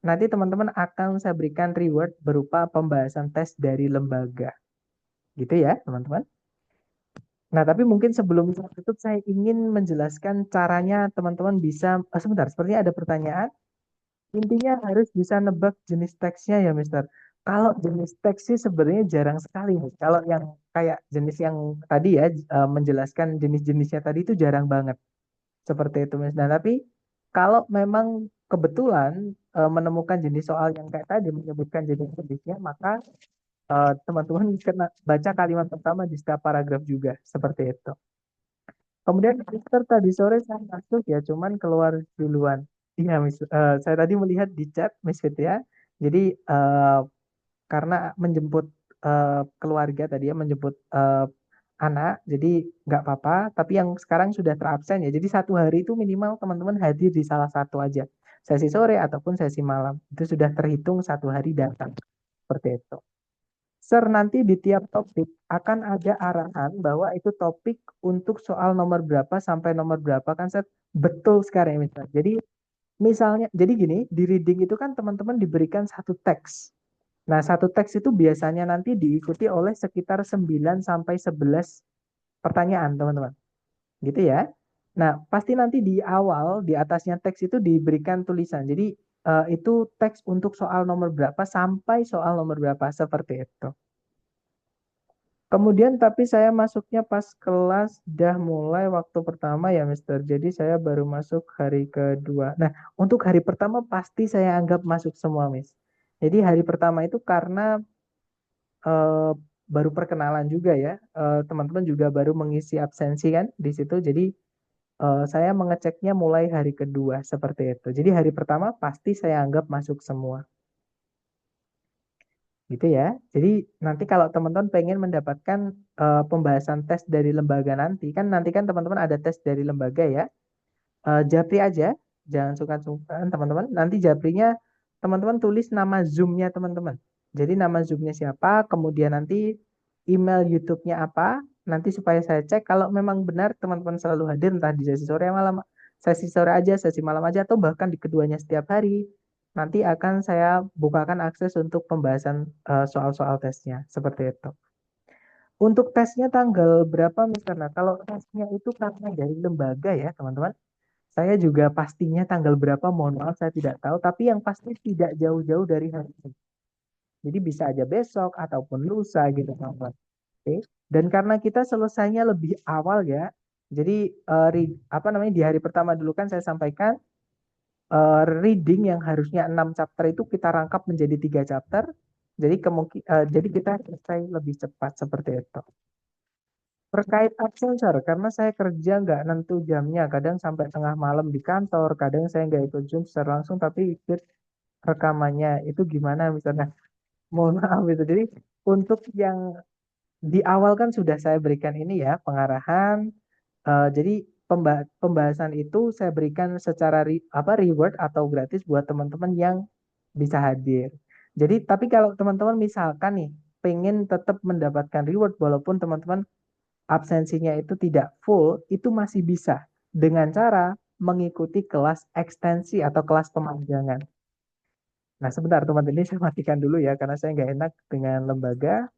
nanti teman-teman akan saya berikan reward berupa pembahasan tes dari lembaga. Gitu ya, teman-teman. Nah, tapi mungkin sebelum saya tutup saya ingin menjelaskan caranya teman-teman bisa sebentar, sepertinya ada pertanyaan. Intinya harus bisa nebak jenis teksnya ya, Mister. Kalau jenis teks sih sebenarnya jarang sekali nih. Kalau yang kayak jenis yang tadi ya, menjelaskan jenis-jenisnya tadi itu jarang banget. Seperti itu, Mister. Nah, tapi kalau memang kebetulan menemukan jenis soal yang kayak tadi menyebutkan jenis-jenisnya, maka teman-teman kena baca kalimat pertama di setiap paragraf juga. Seperti itu. Kemudian Mister tadi sore saya masuk ya, cuman keluar duluan. Iya, saya tadi melihat di chat, Miss Fit ya. Jadi karena menjemput keluarga tadi ya, menjemput anak, jadi nggak apa-apa. Tapi yang sekarang sudah terabsen ya. Jadi satu hari itu minimal teman-teman hadir di salah satu aja, sesi sore ataupun sesi malam. Itu sudah terhitung satu hari datang. Seperti itu. Sir, nanti di tiap topik akan ada arahan bahwa itu topik untuk soal nomor berapa sampai nomor berapa kan, Sir? Betul sekarang, Mister. Jadi misalnya, jadi gini, di reading itu kan teman-teman diberikan satu teks. Nah, satu teks itu biasanya nanti diikuti oleh sekitar 9 sampai 11 pertanyaan, teman-teman. Gitu ya. Nah, pasti nanti di awal, di atasnya teks itu diberikan tulisan. Jadi, itu teks untuk soal nomor berapa sampai soal nomor berapa, seperti itu. Kemudian tapi saya masuknya pas kelas dah mulai waktu pertama ya, Mister. Jadi saya baru masuk hari kedua. Nah, untuk hari pertama pasti saya anggap masuk semua, Miss. Jadi hari pertama itu karena eh, baru perkenalan juga ya. Teman-teman juga baru mengisi absensi kan di situ. Jadi saya mengeceknya mulai hari kedua seperti itu. Jadi hari pertama pasti saya anggap masuk semua. Gitu ya. Jadi nanti kalau teman-teman pengen mendapatkan pembahasan tes dari lembaga nanti kan teman-teman ada tes dari lembaga ya. Japri aja, jangan sungkan-sungkan teman-teman. Nanti Japrinya teman-teman tulis nama Zoom-nya teman-teman. Jadi nama Zoom-nya siapa, kemudian nanti email YouTube-nya apa, nanti supaya saya cek kalau memang benar teman-teman selalu hadir entah di sesi sore malam, sesi sore aja, sesi malam aja, atau bahkan di keduanya setiap hari. Nanti akan saya bukakan akses untuk pembahasan soal-soal tesnya, seperti itu. Untuk tesnya tanggal berapa, Mister? Nah, kalau tesnya itu karena dari lembaga ya, teman-teman. Saya juga pastinya tanggal berapa, mohon maaf saya tidak tahu, tapi yang pasti tidak jauh-jauh dari hari ini. Jadi bisa aja besok ataupun lusa gitu, teman-teman. Oke. Dan karena kita selesainya lebih awal ya, jadi apa namanya di hari pertama dulu kan saya sampaikan reading yang harusnya 6 chapter itu kita rangkap menjadi 3 chapter. Jadi jadi kita selesai lebih cepat seperti itu. Terkait absen, Sir, karena saya kerja nggak nentu jamnya, kadang sampai tengah malam di kantor, kadang saya nggak ikut Zoom secara langsung, tapi ikut rekamannya. Itu gimana misalnya? Mohon maaf itu. Jadi untuk yang di awal kan sudah saya berikan ini ya, pengarahan. Jadi pembahasan itu saya berikan secara reward atau gratis buat teman-teman yang bisa hadir. Jadi, tapi kalau teman-teman misalkan nih, pengen tetap mendapatkan reward walaupun teman-teman absensinya itu tidak full, itu masih bisa dengan cara mengikuti kelas ekstensi atau kelas pemanjangan. Nah, sebentar teman-teman, ini saya matikan dulu ya, karena saya nggak enak dengan lembaga.